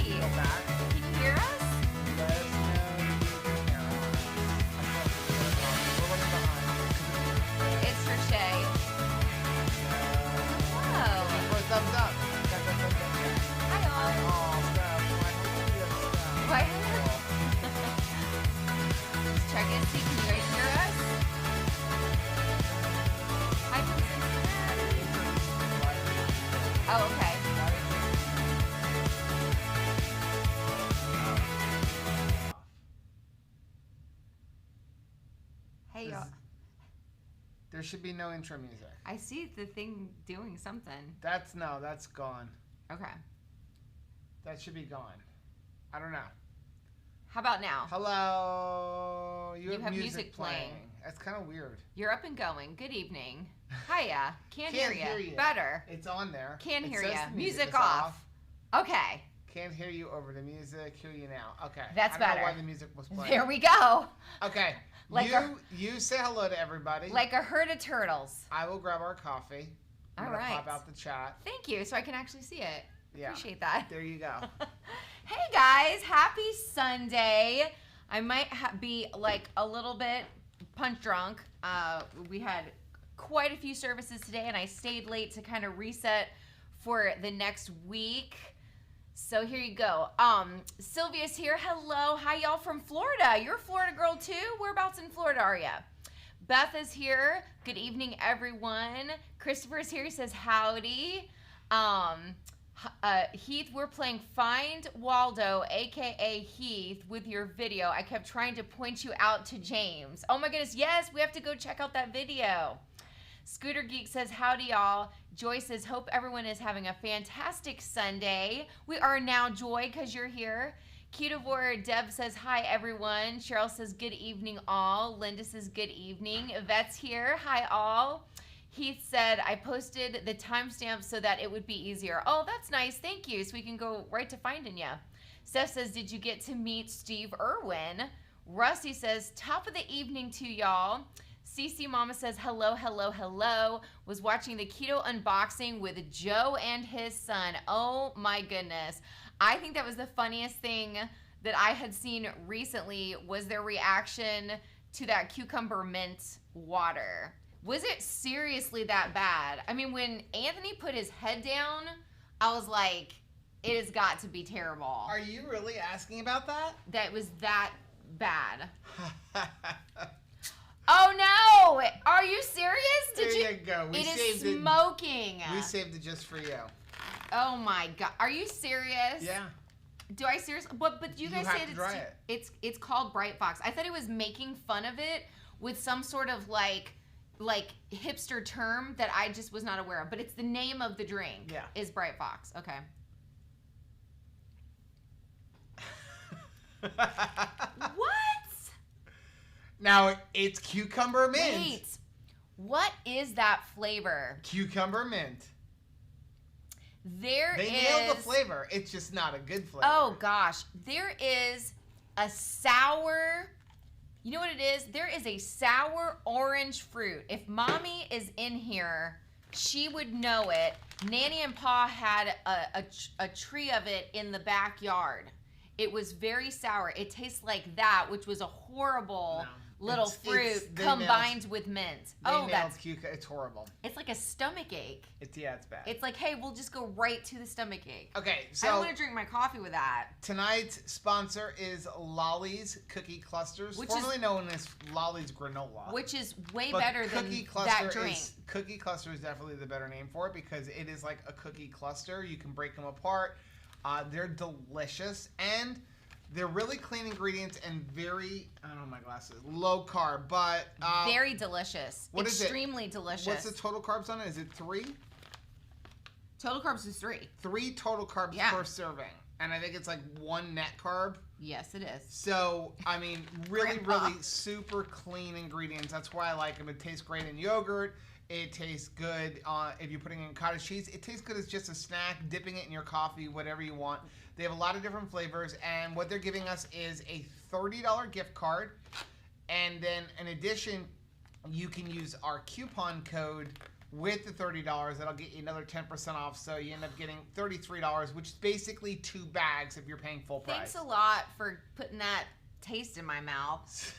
Can you hear us? It's Rachel. Hello. Thumbs up. Hi, all. What? Let's check it. See, can you guys hear us? Hi from Cincinnati. Oh, okay. Hey, y'all. There should be no intro music. I see the thing doing something. That's gone. Okay. That should be gone. I don't know. How about now? Hello. You have music playing. That's kind of weird. You're up and going. Good evening. Hiya. Can't hear you. you. Better. It's on there. Can't It hear says you. the Music is off. Okay. Can't hear you over the music. Hear you now. Okay. That's I don't better. know why the music was playing. There we go. Okay. Like you say hello to everybody. Like a herd of turtles. I will grab our coffee. I'm All gonna right. pop out the chat. Thank you. So I can actually see it. Yeah. Appreciate that. There you go. Hey guys, happy Sunday. I might be like a little bit punch drunk. We had quite a few services today and I stayed late to kind of reset for the next week. So here you go. Sylvia's here. Hello. Hi y'all from Florida. You're a Florida girl too? Whereabouts in Florida are ya? Beth is here. Good evening, everyone. Christopher's here. He says howdy. Heath, we're playing Find Waldo, aka Heath, with your video. I kept trying to point you out to James. Oh my goodness, yes, we have to go check out that video. Scooter Geek says, howdy y'all. Joy says, hope everyone is having a fantastic Sunday. We are now, Joy, because you're here. Ketovore Deb says, hi everyone. Cheryl says, good evening all. Linda says, good evening. Yvette's here. Hi all. Heath said, I posted the timestamp so that it would be easier. Oh, that's nice. Thank you. So we can go right to finding you. Steph says, did you get to meet Steve Irwin? Rusty says, top of the evening to y'all. CC Mama says, hello, hello, hello. Was watching the keto unboxing with Joe and his son. Oh my goodness. I think that was the funniest thing that I had seen recently was their reaction to that cucumber mint water. Was it seriously that bad? I mean, when Anthony put his head down, I was like, it has got to be terrible. Are you really asking about that? That was that bad. Oh no! Are you serious? There you go. It is smoking. We saved it just for you. Oh my god! Are you serious? Yeah. Do I seriously? But you guys have to said try it's called Bright Fox. I thought it was making fun of it with some sort of like hipster term that I just was not aware of. But it's the name of the drink. Yeah. Is Bright Fox. Okay. What? Now, it's cucumber mint. Wait. What is that flavor? Cucumber mint. They nailed the flavor. It's just not a good flavor. Oh, gosh. There is a sour... You know what it is? There is a sour orange fruit. If Mommy is in here, she would know it. Nanny and Pa had a tree of it in the backyard. It was very sour. It tastes like that, which was a horrible little fruit combined with mint. It's horrible. It's like a stomach ache. It's bad. It's like, hey, we'll just go right to the stomach ache. Okay, so I don't want to drink my coffee with that. Tonight's sponsor is Lollies Cookie Clusters, formerly known as Lollies Granola. Which is way better than that drink. Cookie Cluster is definitely the better name for it because it is like a cookie cluster. You can break them apart. They're delicious and they're really clean ingredients and very, I don't know my glasses, low carb, but... very delicious. Extremely delicious. What's the total carbs on it? Is it 3? Total carbs is 3. 3 total carbs per serving. And I think it's like 1 net carb. Yes, it is. So, I mean, really super clean ingredients. That's why I like them. It tastes great in yogurt. It tastes good if you're putting it in cottage cheese. It tastes good as just a snack, dipping it in your coffee, whatever you want. They have a lot of different flavors, and what they're giving us is a $30 gift card. And then, in addition, you can use our coupon code with the $30, that'll get you another 10% off. So you end up getting $33, which is basically 2 bags if you're paying full price. Thanks a lot for putting that taste in my mouth.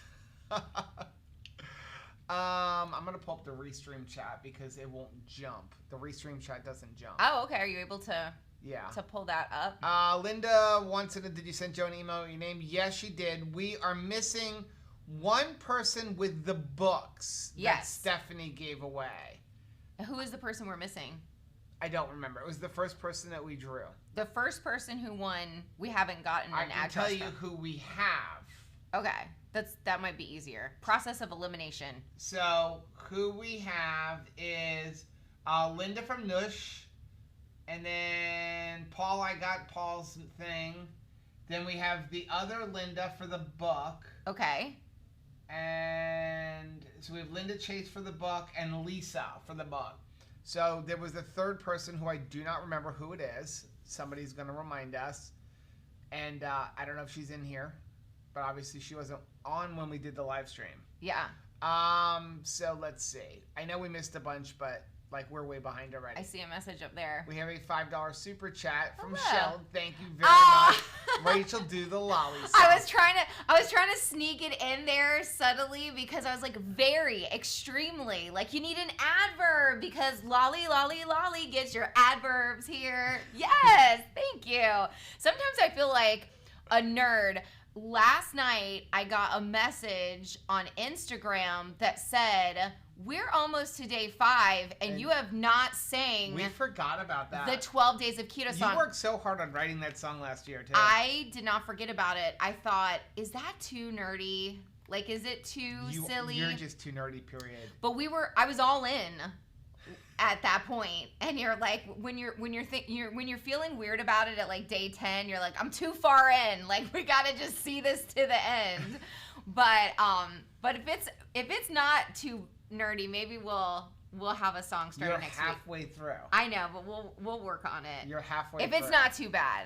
I'm gonna pull up the Restream chat because it won't jump. The Restream chat doesn't jump. Oh, okay. Are you able to? Yeah. To pull that up. Linda wants to know, did you send Joe an email with your name? Yes, she did. We are missing one person with the books that Stephanie gave away. Who is the person we're missing? I don't remember. It was the first person that we drew. The first person who won, we haven't gotten an address. I can tell you who we have. Okay. That might be easier. Process of elimination. So who we have is Linda from Nush. And then Paul, I got Paul's thing. Then we have the other Linda for the book. Okay. And so we have Linda Chase for the book and Lisa for the book. So there was the third person who I do not remember who it is. Somebody's going to remind us. And I don't know if she's in here. But obviously she wasn't on when we did the live stream. Yeah. So let's see. I know we missed a bunch, but like we're way behind already. I see a message up there. We have a $5 super chat from Hello. Shell. Thank you very much. Rachel, do the Lollies. I was trying to sneak it in there subtly because I was like extremely like you need an adverb because lolly gets your adverbs here. Yes, thank you. Sometimes I feel like a nerd. Last night, I got a message on Instagram that said, we're almost to day 5, and you have not sang. We forgot about that. The 12 Days of Keto song. You worked so hard on writing that song last year, too. I did not forget about it. I thought, is that too nerdy? Like, is it too silly? You're just too nerdy, period. But I was all in at that point, and you're like, when you're feeling weird about it at like day 10, you're like, I'm too far in. Like, we gotta just see this to the end. But if it's not too nerdy, maybe we'll have a song starting next week. You're halfway through. I know, but we'll work on it. You're halfway through. If it's not too bad.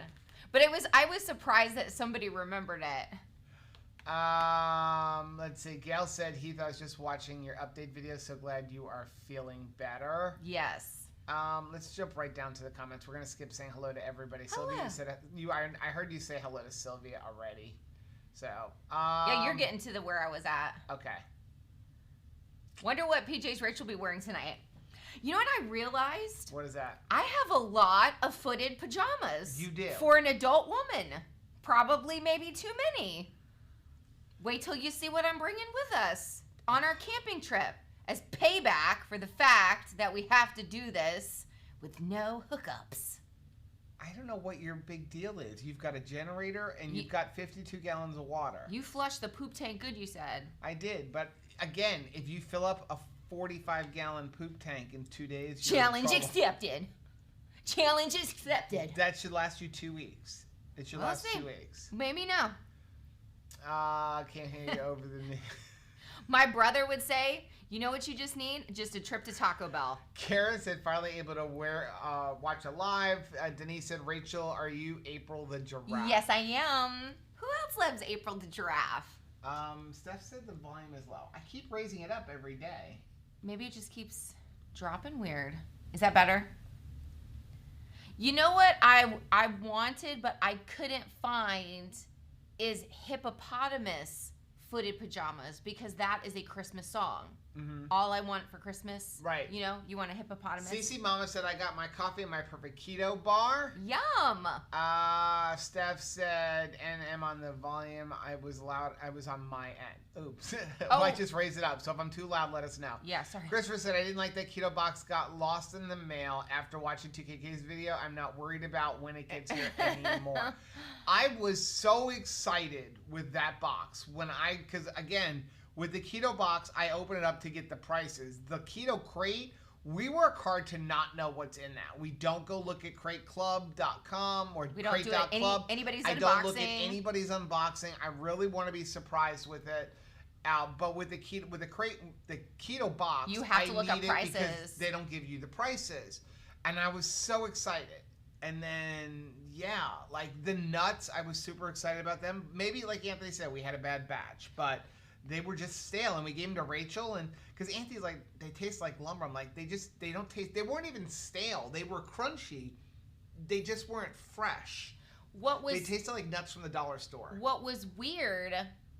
But I was surprised that somebody remembered it. Let's see. Gail said, Heath, I was just watching your update video. So glad you are feeling better. Yes. Let's jump right down to the comments. We're gonna skip saying hello to everybody. Hello. Sylvia said I heard you say hello to Sylvia already. So yeah, you're getting to where I was at. Okay. Wonder what PJs Rachel will be wearing tonight. You know what I realized? What is that? I have a lot of footed pajamas. You do. For an adult woman. Probably maybe too many. Wait till you see what I'm bringing with us on our camping trip as payback for the fact that we have to do this with no hookups. I don't know what your big deal is. You've got a generator and you've got 52 gallons of water. You flushed the poop tank good, you said. I did, but again, if you fill up a 45-gallon poop tank in 2 days... Challenge accepted. Challenge accepted. That should last you 2 weeks. It should last 2 weeks. Maybe no. Can't hear you over the knee. My brother would say, you know what you just need? Just a trip to Taco Bell. Kara said, finally able to watch it live. Denise said, Rachel, are you April the giraffe? Yes, I am. Who else loves April the giraffe? Steph said the volume is low. I keep raising it up every day. Maybe it just keeps dropping weird. Is that better? You know what I wanted, but I couldn't find is hippopotamus footed pajamas because that is a Christmas song. Mm-hmm. All I want for Christmas. Right. You know, you want a hippopotamus. Cece Mama said, I got my coffee in my perfect keto bar. Yum. Steph said, NM on the volume. I was loud. I was on my end. Oops. Might just raise it up. So if I'm too loud, let us know. Yeah, sorry. Christopher said, I didn't like that keto box got lost in the mail after watching 2KK's video. I'm not worried about when it gets here anymore. I was so excited with that box because again, with the keto box, I open it up to get the prices. The keto crate, we work hard to not know what's in that. We don't go look at crateclub.com or crate.club. Anybody's unboxing. I don't look at anybody's unboxing. I really want to be surprised with it. But with the keto box, you have to look up prices because they don't give you the prices. And I was so excited. And then, yeah, like the nuts, I was super excited about them. Maybe, like Anthony said, we had a bad batch, but they were just stale, and we gave them to Rachel, and because Anthony's like, they taste like lumber. I'm like, they don't taste. They weren't even stale. They were crunchy. They just weren't fresh. They tasted like nuts from the dollar store. What was weird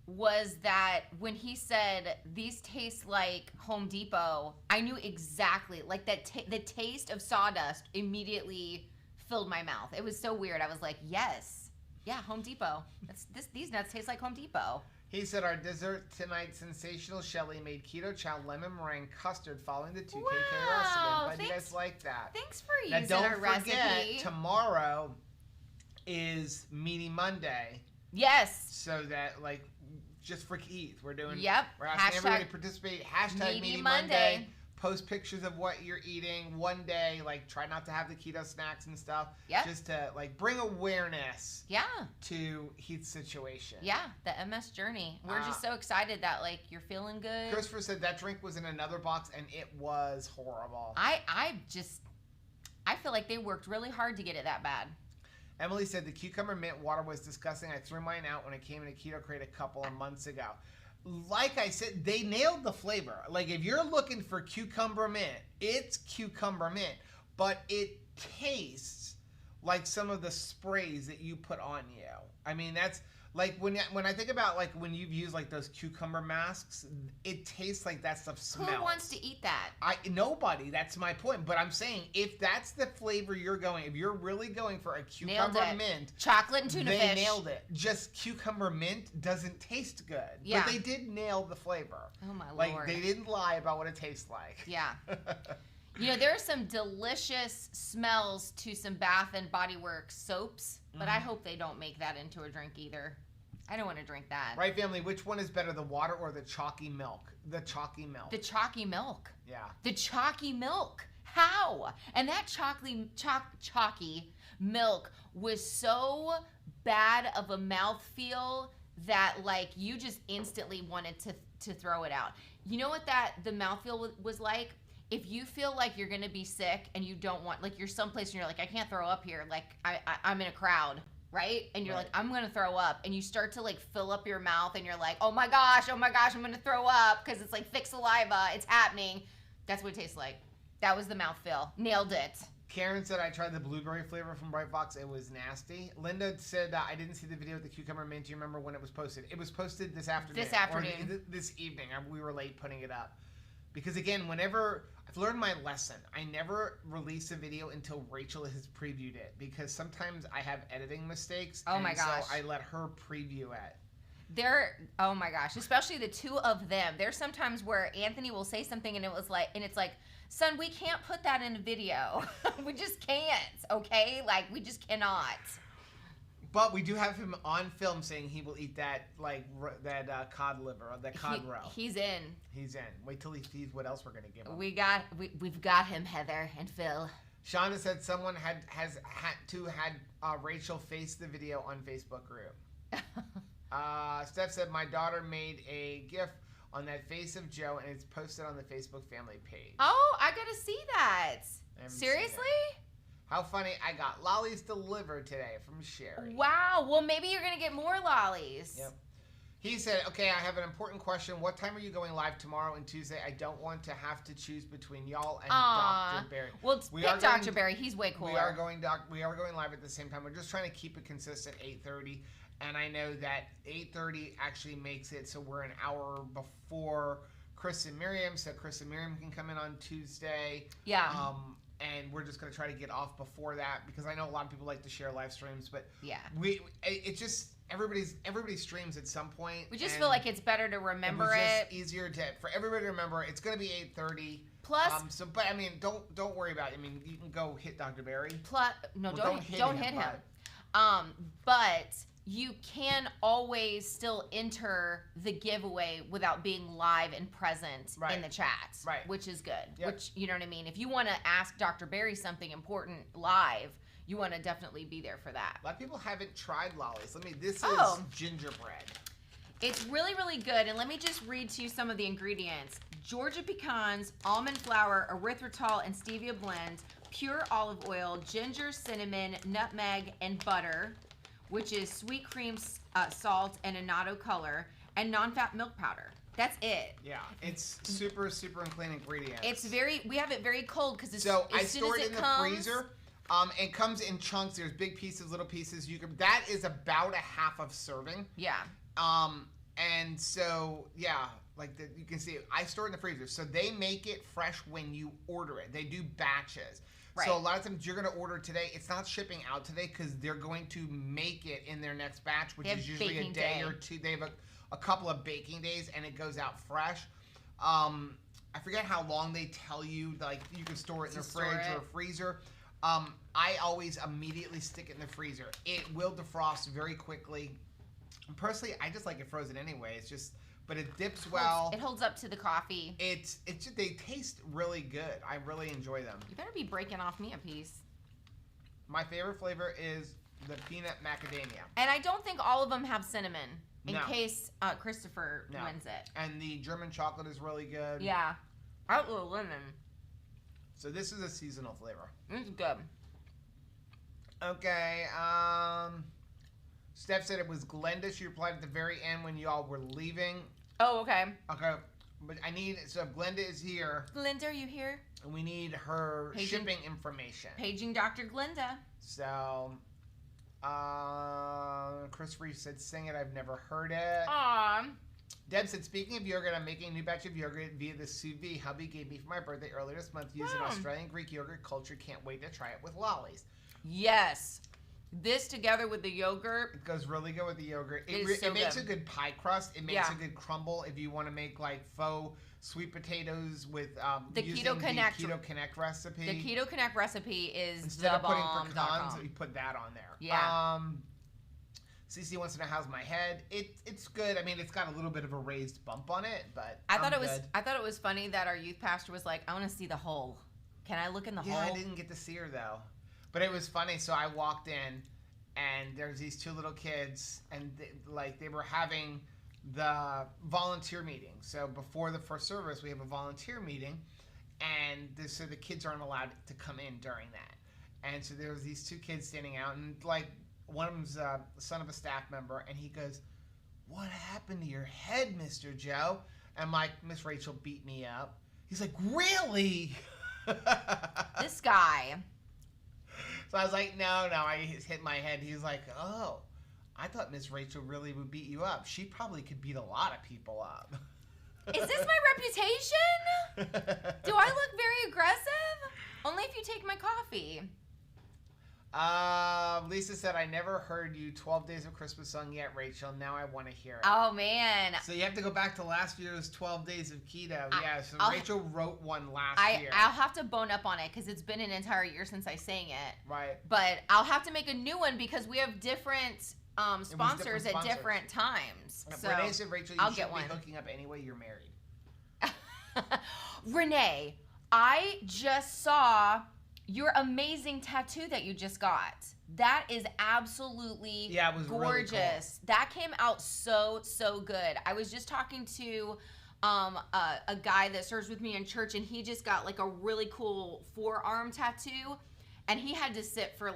was that when he said these taste like Home Depot, I knew exactly, like that the taste of sawdust immediately filled my mouth. It was so weird. I was like, yes, yeah, Home Depot. These nuts taste like Home Depot. He said, our dessert tonight, sensational Shelly made keto chow lemon meringue custard following the 2K recipe. Glad you guys like that. Thanks for using our recipe. Don't forget, tomorrow is Meaty Monday. Yes. So that, like, just for Keith, we're doing. Yep. We're asking everybody to participate. Hashtag Meaty Monday. Post pictures of what you're eating one day. Like, try not to have the keto snacks and stuff. Yep. Just to, like, bring awareness. Yeah. To Heath's situation. Yeah, the MS journey. We're just so excited that, like, you're feeling good. Christopher said that drink was in another box and it was horrible. I feel like they worked really hard to get it that bad. Emily said the cucumber mint water was disgusting. I threw mine out when I came in a keto crate a couple of months ago. Like I said, they nailed the flavor. Like, if you're looking for cucumber mint, it's cucumber mint, but it tastes like some of the sprays that you put on you. I mean, that's like when I think about, like, when you've used like those cucumber masks, it tastes like that stuff smells. Who wants to eat that? Nobody. That's my point. But I'm saying, if that's the flavor you're going, if you're really going for a cucumber mint, chocolate and tuna fish, they nailed it. Just cucumber mint doesn't taste good. Yeah. But they did nail the flavor. Oh my lord. Like, they didn't lie about what it tastes like. Yeah. You know, there are some delicious smells to some Bath and Body Works soaps, but I hope they don't make that into a drink either. I don't want to drink that. Right, family? Which one is better, the water or the chalky milk? The chalky milk. The chalky milk. Yeah. The chalky milk. How? And that chalky milk was so bad of a mouthfeel that, like, you just instantly wanted to throw it out. You know what the mouthfeel was like? If you feel like you're going to be sick and you don't want, like, you're someplace and you're like, I can't throw up here. Like, I'm in a crowd. Right? And you're like, I'm going to throw up. And you start to, like, fill up your mouth and you're like, oh my gosh, I'm going to throw up because it's like thick saliva. It's happening. That's what it tastes like. That was the mouthfeel. Nailed it. Karen said, I tried the blueberry flavor from Bright Fox. It was nasty. Linda said, I didn't see the video with the cucumber mint. Do you remember when it was posted? It was posted this afternoon. This afternoon. Or this evening. We were late putting it up. Because, again, whenever... I've learned my lesson. I never release a video until Rachel has previewed it, because sometimes I have editing mistakes. Oh my gosh. So I let her preview it. Oh my gosh, especially the two of them. There's sometimes where Anthony will say something and it's like, son, we can't put that in a video. We just can't, okay? Like, we just cannot. But we do have him on film saying he will eat that, like, that cod liver, that cod roe. He's in. He's in. Wait till he sees what else we're going to give him. We've got him, Heather and Phil. Shonda said someone had Rachel face the video on Facebook group. Steph said, my daughter made a GIF on that face of Joe, and it's posted on the Facebook family page. Oh, I got to see that. Seriously? How funny. I got lollies delivered today from Sherry. Wow. Well, maybe you're going to get more lollies. Yep. He said, okay, I have an important question. What time are you going live tomorrow and Tuesday? I don't want to have to choose between y'all and Dr. Barry. Well, pick Dr. Barry. He's way cooler. We are going live at the same time. We're just trying to keep it consistent, 8:30. And I know that 8:30 actually makes it so we're an hour before Chris and Miriam, so Chris and Miriam can come in on Tuesday. Yeah. And we're just going to try to get off before that, because I know a lot of people like to share live streams, but yeah, it's just everybody streams at some point. We just feel like it's better to remember it. It's easier for everybody to remember. It's going to be 8:30. Plus, but I mean, don't worry about it. I mean, you can go hit Dr. Barry. Don't hit him. But you can always still enter the giveaway without being live and present in the chat, which is good. Yep. Which, you know what I mean? If you want to ask Dr. Barry something important live, you want to definitely be there for that. A lot of people haven't tried lollies. This is gingerbread. It's really, really good. And let me just read to you some of the ingredients. Georgia pecans, almond flour, erythritol, and stevia blend, pure olive oil, ginger, cinnamon, nutmeg, and butter, which is sweet cream, salt, and annatto color, and non-fat milk powder. That's it. Yeah, it's super, super clean ingredients. We have it very cold because I store it in the freezer. It comes in chunks. There's big pieces, little pieces. That is about a half of serving. Yeah. And so, yeah, you can see it. I store it in the freezer. So they make it fresh when you order it. They do batches. Right. So a lot of times you're going to order today. It's not shipping out today because they're going to make it in their next batch, which is usually a day or two. They have a couple of baking days, and it goes out fresh. I forget how long they tell you, you can store it in the fridge or a freezer. I always immediately stick it in the freezer. It will defrost very quickly. Personally, I just like it frozen anyway. But it dips well. It holds up to the coffee. They taste really good. I really enjoy them. You better be breaking off me a piece. My favorite flavor is the peanut macadamia. And I don't think all of them have cinnamon. In case Christopher wins it. And the German chocolate is really good. Yeah. Out with lemon. So this is a seasonal flavor. It's good. Okay. Steph said it was Glenda. She replied at the very end when y'all were leaving. Oh, okay. Okay. But so if Glenda is here. Glenda, are you here? And we need her shipping information. Paging Dr. Glenda. So, Christopher said, sing it. I've never heard it. Aww. Deb said, speaking of yogurt, I'm making a new batch of yogurt via the sous vide hubby gave me for my birthday earlier this month using Australian Greek yogurt culture. Can't wait to try it with Lollies. Yes. This together with the yogurt. It goes really good with the yogurt. It makes a good pie crust. It makes a good crumble if you want to make faux sweet potatoes with the Keto Connect. The Keto Connect recipe. The Keto Connect recipe is instead of putting pecans, you put that on there. Yeah. Cece wants to know how's my head. It's good. I mean, it's got a little bit of a raised bump on it, but I thought it was funny that our youth pastor was like, I want to see the hole. Can I look in the hole? Yeah, I didn't get to see her though. But it was funny. So I walked in, and there's these two little kids, and they were having the volunteer meeting. So before the first service, we have a volunteer meeting, and so the kids aren't allowed to come in during that. And so there was these two kids standing out, and one of them's the son of a staff member, and he goes, "What happened to your head, Mr. Joe?" And Miss Rachel beat me up. He's like, "Really?" This guy. So I was like, no, I hit my head. He's like, oh, I thought Miss Rachel really would beat you up. She probably could beat a lot of people up. Is this my reputation? Do I look very aggressive? Only if you take my coffee. Lisa said, I never heard you 12 Days of Christmas sung yet, Rachel. Now I want to hear it. Oh, man. So you have to go back to last year's 12 Days of Keto. So Rachel wrote one last year. I'll have to bone up on it because it's been an entire year since I sang it. Right. But I'll have to make a new one because we have different sponsors at different times. So Renee said, Rachel, you should be hooking up anyway. You're married. Renee, I just saw your amazing tattoo that you just got. That is absolutely it was gorgeous. Really cool. That came out so good. I was just talking to a guy that serves with me in church, and he just got a really cool forearm tattoo, and he had to sit for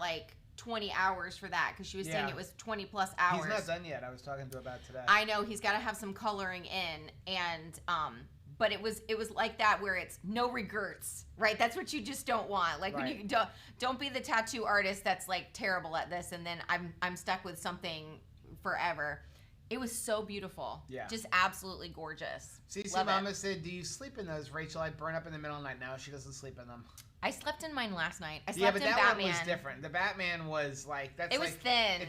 20 hours for that because she was saying it was 20 plus hours. He's not done yet. I was talking to him about today. I know he's got to have some coloring in, and but it was like that where it's no regrets, right? That's what you just don't want. When you don't be the tattoo artist that's terrible at this, and then I'm stuck with something forever. It was so beautiful. Yeah. Just absolutely gorgeous. Cece Mama said, do you sleep in those, Rachel? I burn up in the middle of the night. No, she doesn't sleep in them. I slept in mine last night. I slept in Batman. Yeah, but that one was different. The Batman was that's it was thin.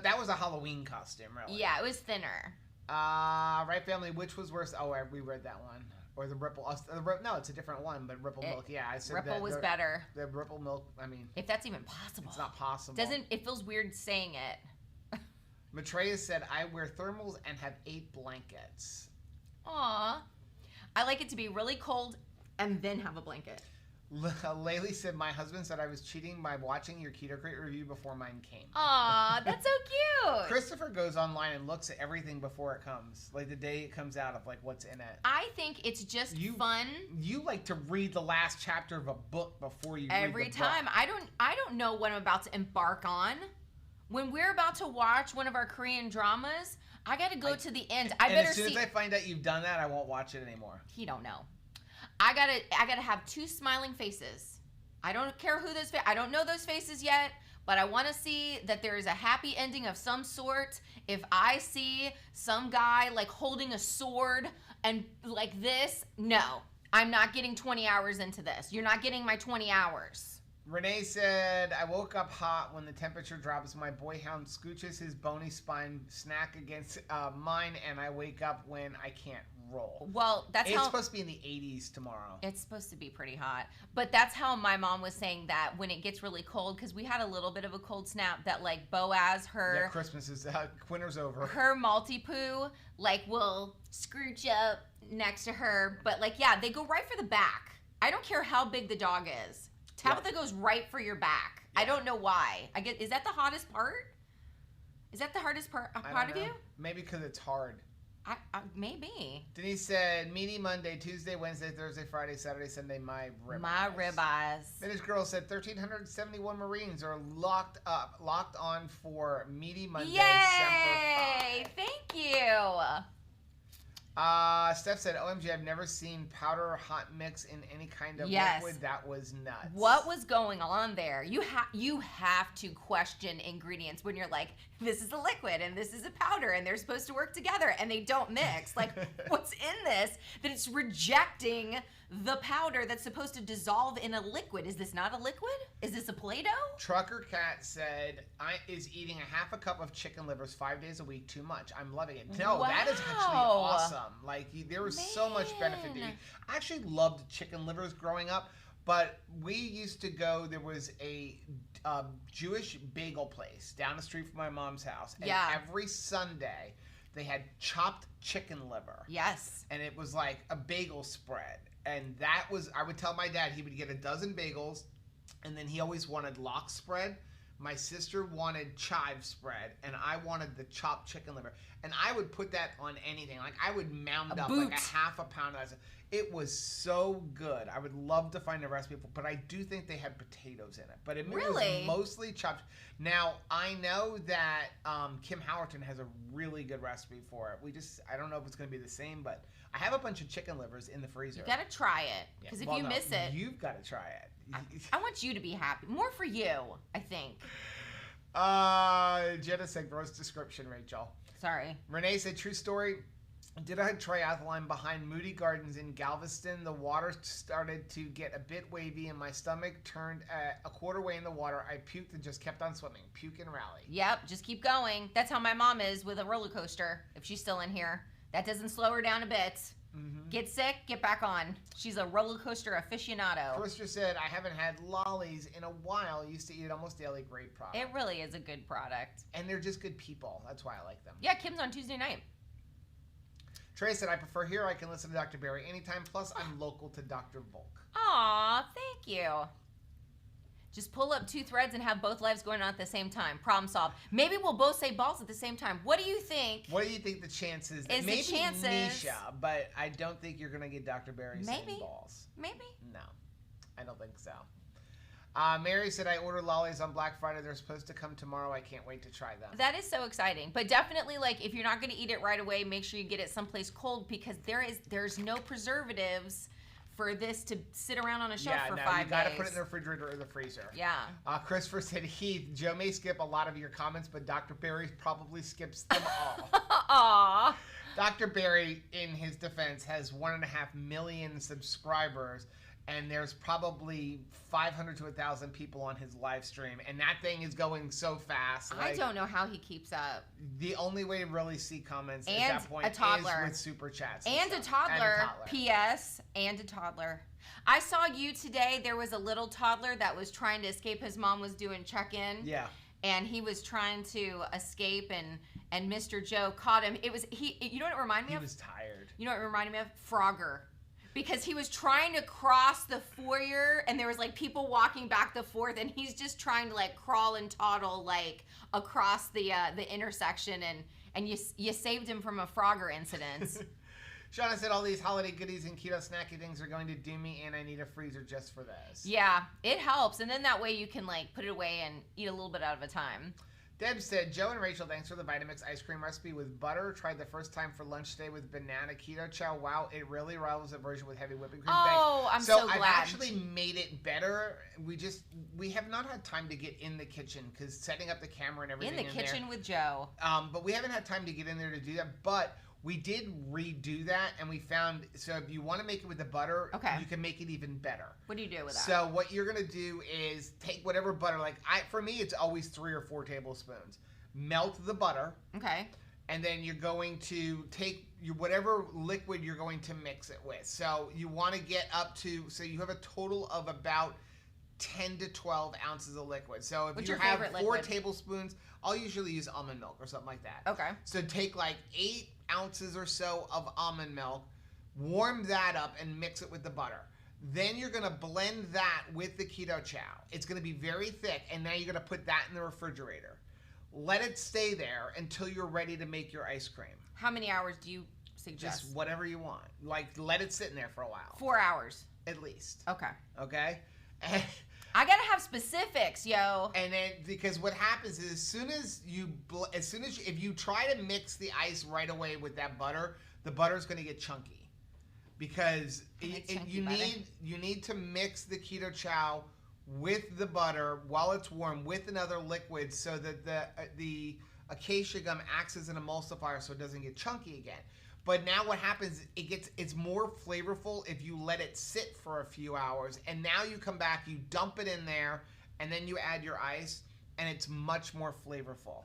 That was a Halloween costume, really. Yeah, it was thinner. Right, family, which was worse? Oh, we read that one. Or the Ripple. No, it's a different one, but Ripple Milk. Yeah, I said Ripple was better. The Ripple Milk, I mean. If that's even possible. It's not possible. It feels weird saying it. Matreya said, I wear thermals and have 8 blankets. Aw. I like it to be really cold and then have a blanket. Laylee said, my husband said I was cheating by watching your Keto Crate review before mine came. Aw, that's so cute. Christopher goes online and looks at everything before it comes. The day it comes out of what's in it. I think it's just fun. You like to read the last chapter of a book before you read the book. Every time. I don't know what I'm about to embark on. When we're about to watch one of our Korean dramas, I gotta go to the end. I better see. As soon as I find out you've done that, I won't watch it anymore. He don't know. I gotta have 2 smiling faces. I don't care who those. I don't know those faces yet, but I want to see that there is a happy ending of some sort. If I see some guy like holding a sword and like this, no, I'm not getting 20 hours into this. You're not getting my 20 hours. Renee said, I woke up hot when the temperature drops. My boy hound scooches his bony spine snack against mine, and I wake up when I can't roll. Well, it's supposed to be in the 80s tomorrow. It's supposed to be pretty hot. But that's how my mom was saying that when it gets really cold, because we had a little bit of a cold snap, that like Boaz, yeah, Christmas is, winter's over. Her Maltipoo, like, will scrooge up next to her. But like, yeah, they go right for the back. I don't care how big the dog is. Tabitha goes right for your back. Yeah. I don't know why. Is that the hottest part? Is that the hardest part of you? Maybe because it's hard. Maybe. Denise said, meaty Monday, Tuesday, Wednesday, Thursday, Friday, Saturday, Sunday, my ribeyes. My ribeyes. Finnish girl said 1,371 Marines are locked on for meaty Monday. Yay! Thank you. Steph said, OMG, I've never seen powder or hot mix in any kind of liquid. That was nuts. What was going on there? You have to question ingredients when you're like, this is a liquid and this is a powder and they're supposed to work together and they don't mix. Like, what's in this that it's rejecting the powder that's supposed to dissolve in a liquid? Is this not a liquid? Is this a Play-Doh? Trucker Cat said, is eating a half a cup of chicken livers 5 days a week too much? I'm loving it. No, wow. That is actually awesome. Like, there was so much benefit to eat. I actually loved chicken livers growing up, but we used to go, there was a Jewish bagel place down the street from my mom's house. And every Sunday, they had chopped chicken liver. Yes. And it was like a bagel spread. And that was, I would tell my dad, he would get a dozen bagels, and then he always wanted lox spread. My sister wanted chive spread, and I wanted the chopped chicken liver. And I would put that on anything. Like, I would mound up like a half a pound of that. It was so good. I would love to find a recipe for it, but I do think they had potatoes in it. But it was mostly chopped. Now, I know that Kim Howerton has a really good recipe for it. I don't know if it's going to be the same, but I have a bunch of chicken livers in the freezer. You got to try it, because if you miss it, you've got to try it. I want you to be happy. More for you, I think. Jenna said, gross description, Rachel. Sorry. Renee said, true story. Did a triathlon behind Moody Gardens in Galveston. The water started to get a bit wavy and my stomach turned a quarter way in the water. I puked and just kept on swimming. Puke and rally. Yep, just keep going. That's how my mom is with a roller coaster, if she's still in here. That doesn't slow her down a bit. Mm-hmm. Get sick, get back on. She's a roller coaster aficionado. Krister said, I haven't had Lollies in a while. I used to eat it almost daily. Great product. It really is a good product. And they're just good people. That's why I like them. Yeah, Kim's on Tuesday night. Trey said, I prefer here. I can listen to Dr. Barry anytime. Plus, I'm local to Dr. Volk. Aw, thank you. Just pull up 2 threads and have both lives going on at the same time. Problem solved. Maybe we'll both say balls at the same time. What do you think? What do you think the chances? Maybe the chances? Nisha, but I don't think you're going to get Dr. Barry saying balls. Maybe. No, I don't think so. Mary said, I ordered Lollies on Black Friday. They're supposed to come tomorrow. I can't wait to try them. That is so exciting. But definitely, like, if you're not going to eat it right away, make sure you get it someplace cold, because there's no preservatives for this to sit around on a shelf for 5 days. You got to put it in the refrigerator or the freezer. Yeah. Christopher said, Heath, Joe may skip a lot of your comments, but Dr. Barry probably skips them all. Aww. Dr. Barry, in his defense, has 1.5 million subscribers, and there's probably 500 to 1,000 people on his live stream, and that thing is going so fast. I don't know how he keeps up. The only way to really see comments at that point is with super chats. And a toddler. P.S. And a toddler. I saw you today. There was a little toddler that was trying to escape. His mom was doing check-in. Yeah. And he was trying to escape, and Mr. Joe caught him. You know what it reminded me of? He was tired. You know what it reminded me of? Frogger. Because he was trying to cross the foyer, and there was like people walking back and forth, and he's just trying to like crawl and toddle like across the intersection, and you saved him from a Frogger incident. Shauna said all these holiday goodies and keto snacky things are going to do me, and I need a freezer just for this. Yeah, it helps, and then that way you can like put it away and eat a little bit out of a time. Deb said, Joe and Rachel, thanks for the Vitamix ice cream recipe with butter. Tried the first time for lunch today with banana keto chow. Wow, it really rivals a version with heavy whipping cream. Oh, thanks. I'm so glad. I've actually made it better. We have not had time to get in the kitchen because setting up the camera and everything in the kitchen there, with Joe. But we haven't had time to get in there to do that. But we did redo that, and we found, so if you want to make it with the butter, okay, you can make it even better. What do you do with that? So what you're going to do is take whatever butter, for me, it's always 3 or 4 tablespoons. Melt the butter. Okay. And then you're going to take whatever liquid you're going to mix it with. So you want to get up to, so you have a total of about 10 to 12 ounces of liquid. So if you have 4 tablespoons, I'll usually use almond milk or something like that. Okay. So take like 8 ounces or so of almond milk, warm that up and mix it with the butter. Then you're going to blend that with the keto chow. It's going to be very thick, and now you're going to put that in the refrigerator. Let it stay there until you're ready to make your ice cream. How many hours do you suggest? Just whatever you want. Let it sit in there for a while. 4 hours. At least. Okay. Okay? I gotta have specifics, yo. And then, because what happens is, if you try to mix the ice right away with that butter, the butter's going to get chunky. Because you need to mix the keto chow with the butter while it's warm with another liquid, so that the acacia gum acts as an emulsifier, so it doesn't get chunky again. But now what happens, it's more flavorful if you let it sit for a few hours, and now you come back, you dump it in there, and then you add your ice, and it's much more flavorful.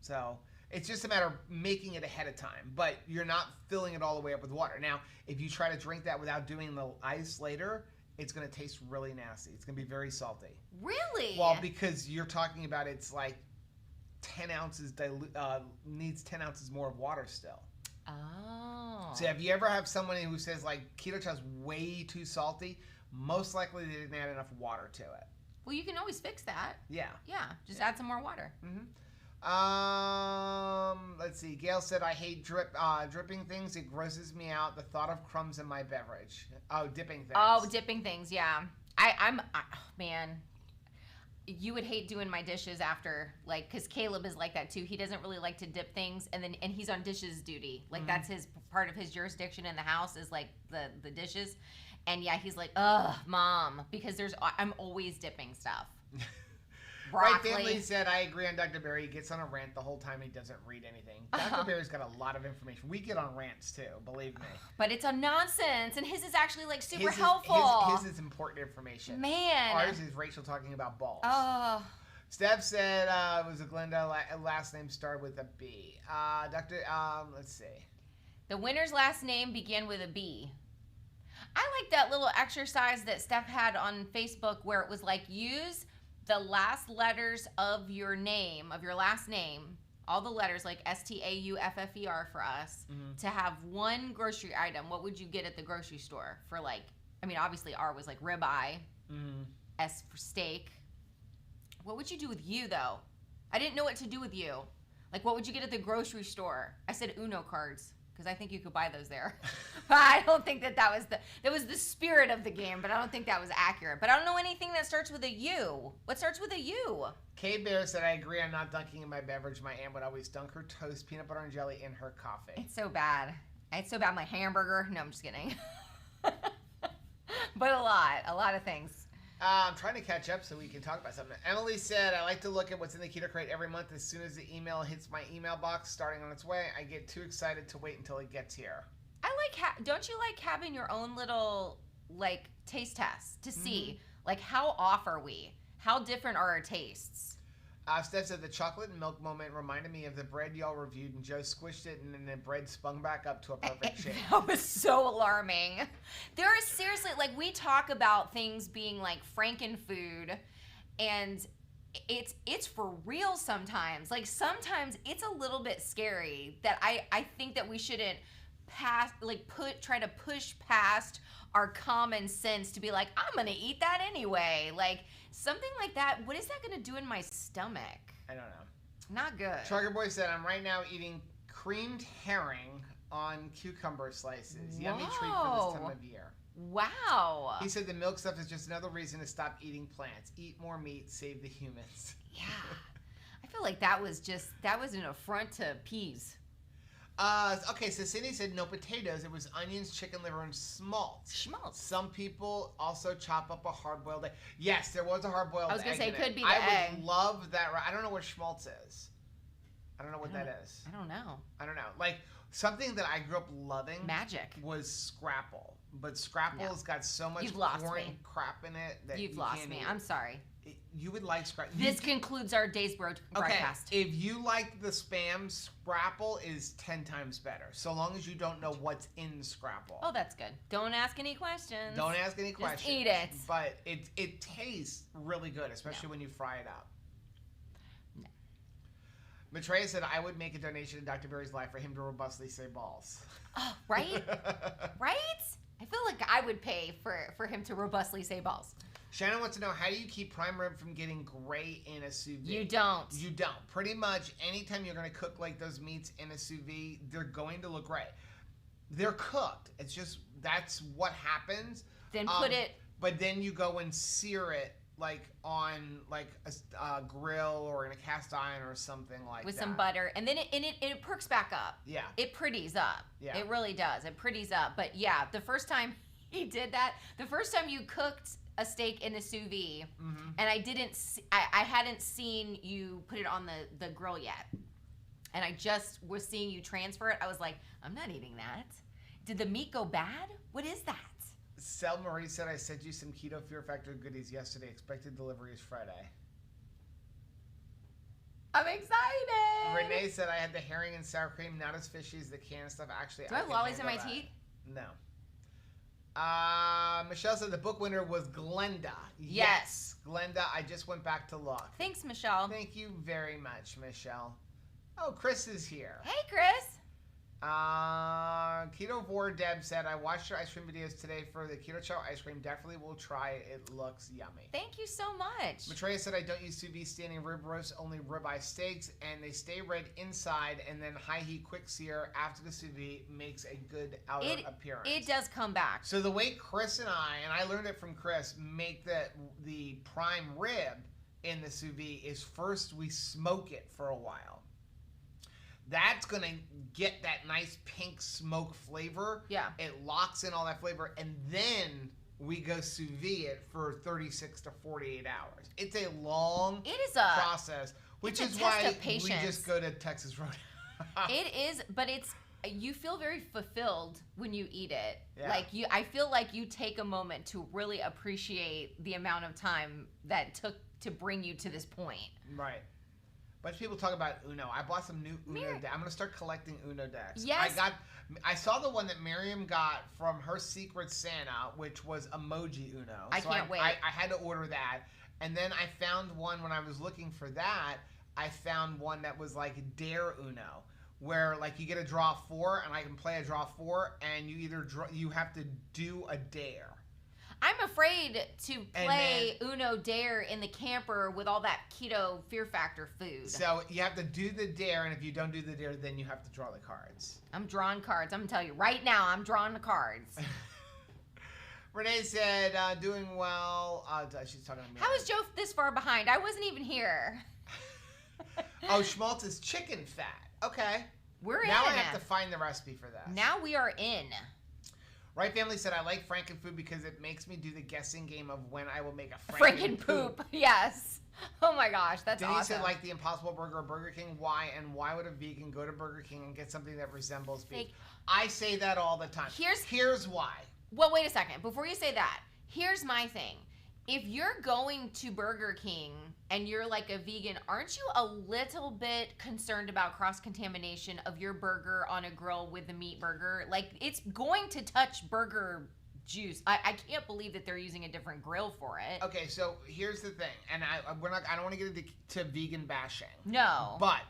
So it's just a matter of making it ahead of time, but you're not filling it all the way up with water. Now, if you try to drink that without doing the ice later, it's going to taste really nasty. It's going to be very salty. Really? Well, because you're talking about it's like 10 ounces needs 10 ounces more of water still. Oh. So if you ever have someone who says like keto chow's way too salty, most likely they didn't add enough water to it. Well, you can always fix that. Yeah. Yeah. Just add some more water. Mm-hmm. Let's see. Gail said, I hate dripping things. It grosses me out. The thought of crumbs in my beverage. Oh, dipping things. Oh, dipping things. Yeah. Man, you would hate doing my dishes after, because Caleb is like that too. He doesn't really like to dip things, and he's on dishes duty. That's his part of his jurisdiction in the house is like the dishes. And yeah, he's like, ugh, Mom, because I'm always dipping stuff. Broccoli. Right, Family said, I agree on Dr. Barry. He gets on a rant the whole time. He doesn't read anything. Dr. Barry's got a lot of information. We get on rants too, believe me. But it's a nonsense, and his is actually super helpful. His is important information. Man. Ours is Rachel talking about balls. Oh. Steph said, it was a Glenda, last name started with a B. Let's see. The winner's last name began with a B. I like that little exercise that Steph had on Facebook where it was like, use the last letters of your name, of your last name, all the letters like Stauffer for us, to have one grocery item. What would you get at the grocery store for obviously R was like ribeye, S for steak. What would you do with you though? I didn't know what to do with you. What would you get at the grocery store? I said Uno cards, because I think you could buy those there. But I don't think that was the spirit of the game, but I don't think that was accurate. But I don't know anything that starts with a U. What starts with a U? K Bear said, I agree, I'm not dunking in my beverage. My aunt would always dunk her toast, peanut butter and jelly in her coffee. It's so bad. It's so bad. My hamburger. No, I'm just kidding. But a lot of things. I'm trying to catch up so we can talk about something. Emily said, I like to look at what's in the Keto Crate every month. As soon as the email hits my email box starting on its way, I get too excited to wait until it gets here. Don't you like having your own little, taste test to see, how off are we? How different are our tastes? Steph said, the chocolate and milk moment reminded me of the bread y'all reviewed, and Joe squished it, and then the bread spun back up to a perfect shape. That was so alarming. There is seriously, we talk about things being like Frankenfood, and it's for real sometimes. Sometimes it's a little bit scary that I think that we shouldn't try to push past our common sense to be like, I'm gonna eat that anyway. Something like that, what is that gonna do in my stomach? I don't know. Not good. Trucker Boy said, I'm right now eating creamed herring on cucumber slices. Whoa. Yummy treat for this time of year. Wow. He said the milk stuff is just another reason to stop eating plants. Eat more meat, save the humans. Yeah. I feel like that was an affront to peas. Okay, so Cindy said no potatoes. It was onions, chicken liver, and schmaltz. Schmaltz. Some people also chop up a hard-boiled egg. Yes, there was a hard-boiled egg. I was going to say, it could be the egg. egg. I would love that. I don't know what schmaltz is. I don't know what that is. I don't know. I don't know. Like, something that I grew up loving. Magic. Was Scrapple. But Scrapple's got so much foreign crap in it that You've lost me. I'm sorry. You would like Scrapple. This concludes our day's broadcast. Okay, if you like the spam, Scrapple is 10 times better. So long as you don't know what's in Scrapple. Oh, that's good. Don't ask any questions. Don't ask any questions. Just eat it. But it tastes really good, especially when you fry it up. No. Maitreya said, I would make a donation to Dr. Berry's life for him to robustly say balls. Oh, right? Right? I feel like I would pay for him to robustly say balls. Shannon wants to know, how do you keep prime rib from getting gray in a sous vide? You don't. You don't. Pretty much anytime you're going to cook like those meats in a sous vide, they're going to look gray. They're cooked. It's just, that's what happens. Then put it... But then you go and sear it like on like a grill or in a cast iron or something like that. With some butter. And then it perks back up. Yeah. It pretties up. Yeah. It really does. It pretties up. But yeah, the first time he did that, the first time you cooked a steak in a sous vide, and I hadn't seen you put it on the grill yet, and I just was seeing you transfer it. I was like, I'm not eating that. Did the meat go bad? What is that? Sel Marie said, I sent you some Keto Fear Factor goodies yesterday. Expected delivery is Friday. I'm excited. Renee said, I had the herring and sour cream, not as fishy as the canned stuff. Actually, do I have lollies in my teeth? No. Michelle said the book winner was Glenda. Yes. Glenda, I just went back to look. Thanks, Michelle. Thank you very much, Michelle. Oh, Chris is here. Hey, Chris. Keto Vor Deb said, I watched your ice cream videos today for the Keto Chow ice cream. Definitely will try it. It looks yummy. Thank you so much. Maitreya said, I don't use sous vide standing rib roast, only ribeye steaks, and they stay red inside, and then high heat quick sear after the sous vide makes a good outer appearance. It does come back. So the way Chris and I learned it from Chris, make the prime rib in the sous vide is first we smoke it for a while. That's going to get that nice pink smoke flavor. Yeah. It locks in all that flavor. And then we go sous vide it for 36 to 48 hours. It's a long process, which is why we just go to Texas Roadhouse. It is, but you feel very fulfilled when you eat it. Yeah. Like I feel like you take a moment to really appreciate the amount of time that took to bring you to this point. Right. A bunch of people talk about Uno. I bought some new Uno decks. I'm going to start collecting Uno decks. Yes. I saw the one that Miriam got from her Secret Santa, which was emoji Uno. I can't wait. I had to order that. And then I found one when I was looking for that. I found one that was like Dare Uno, where like you get a draw 4, and I can play a draw 4, and you have to do a dare. I'm afraid to play Uno Dare in the camper with all that Keto Fear Factor food. So you have to do the dare, and if you don't do the dare, then you have to draw the cards. I'm drawing cards. I'm going to tell you right now, I'm drawing the cards. Renee said, doing well. She's talking to me. How is Joe this far behind? I wasn't even here. Oh, schmaltz is chicken fat. Okay. We're now I have to find the recipe for that. Now we are in. Right Family said, I like Frankenfood because it makes me do the guessing game of when I will make a Frankenpoop. Yes. Oh my gosh, that's Denise awesome. said, like the Impossible Burger or Burger King. Why? And why would a vegan go to Burger King and get something that resembles beef? I say that all the time. Here's why. Well, wait a second. Before you say that, here's my thing. If you're going to Burger King and you're like a vegan, aren't you a little bit concerned about cross-contamination of your burger on a grill with the meat burger? Like, it's going to touch burger juice. I can't believe that they're using a different grill for it. Okay, so here's the thing, and I don't want to get into vegan bashing. No. But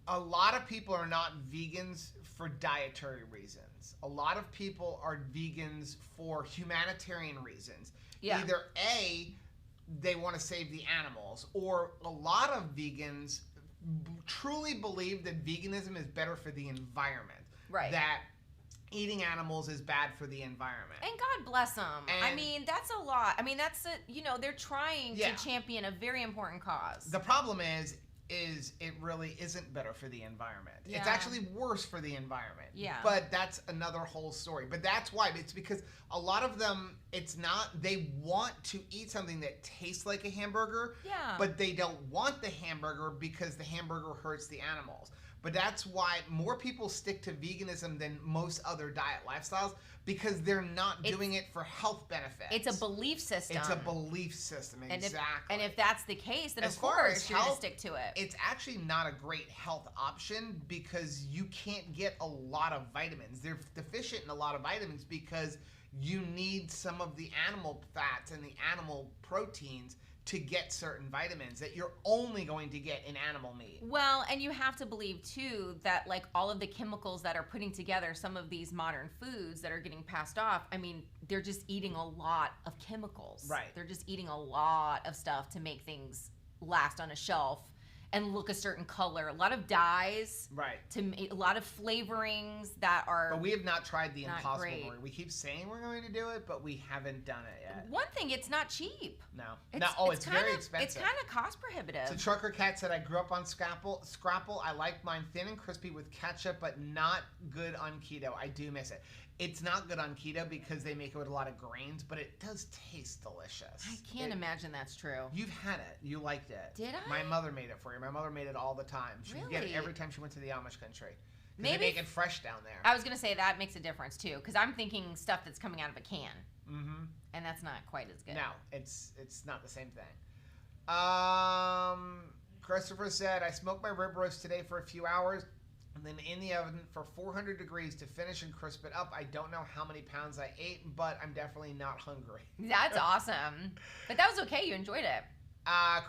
a lot of people are not vegans for dietary reasons. A lot of people are vegans for humanitarian reasons. Yeah. Either A, they want to save the animals, or a lot of vegans truly believe that veganism is better for the environment. Right. That eating animals is bad for the environment. And God bless them. And I mean, that's a lot. I mean, they're trying Yeah. to champion a very important cause. The problem is it really isn't better for the environment. Yeah. It's actually worse for the environment. Yeah. But that's another whole story. But that's why. It's because a lot of them, it's not, they want to eat something that tastes like a hamburger, Yeah. but they don't want the hamburger because the hamburger hurts the animals. But that's why more people stick to veganism than most other diet lifestyles, because they're not doing it for health benefits. It's a belief system. It's a belief system, exactly. And if that's the case, then As of far course as you're going to health, stick to it. It's actually not a great health option because you can't get a lot of vitamins. They're deficient in a lot of vitamins because you need some of the animal fats and the animal proteins to get certain vitamins that you're only going to get in animal meat. Well, and you have to believe too that like all of the chemicals that are putting together some of these modern foods that are getting passed off, I mean, they're just eating a lot of chemicals. Right. They're just eating a lot of stuff to make things last on a shelf and look a certain color. A lot of dyes. Right. A lot of flavorings that are. But we have not tried the not Impossible great. Burger. We keep saying we're going to do it, but we haven't done it yet. One thing, it's not cheap. No. It's very expensive. It's kind of cost prohibitive. So Trucker Cat said, I grew up on Scrapple. I like mine thin and crispy with ketchup, but not good on keto. I do miss it. It's not good on keto because they make it with a lot of grains, but it does taste delicious. I can't imagine that's true. You've had it. You liked it. Did I? My mother made it for you. My mother made it all the time. She would get it Really? every time she went to the Amish country. 'Cause Maybe they make it fresh down there. I was going to say that makes a difference too, because I'm thinking stuff that's coming out of a can. Mm-hmm. And that's not quite as good. No, it's not the same thing. Christopher said, I smoked my rib roast today for a few hours and then in the oven for 400 degrees to finish and crisp it up. I don't know how many pounds I ate, but I'm definitely not hungry. That's awesome. But that was okay. You enjoyed it.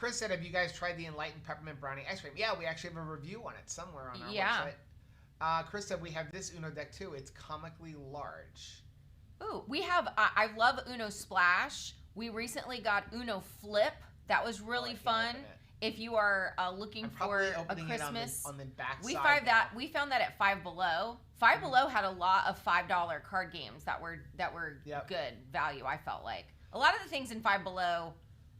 Chris said, have you guys tried the Enlightened Peppermint Brownie Ice Cream? Yeah, we actually have a review on it somewhere on our website. Chris said, we have this Uno deck too. It's comically large. Ooh, we have, I love Uno Splash. We recently got Uno Flip. That was really fun. If you are looking for a Christmas, on the back we side we found that at Five Below. Five Below had a lot of $5 card games that were good value. I felt like a lot of the things in Five Below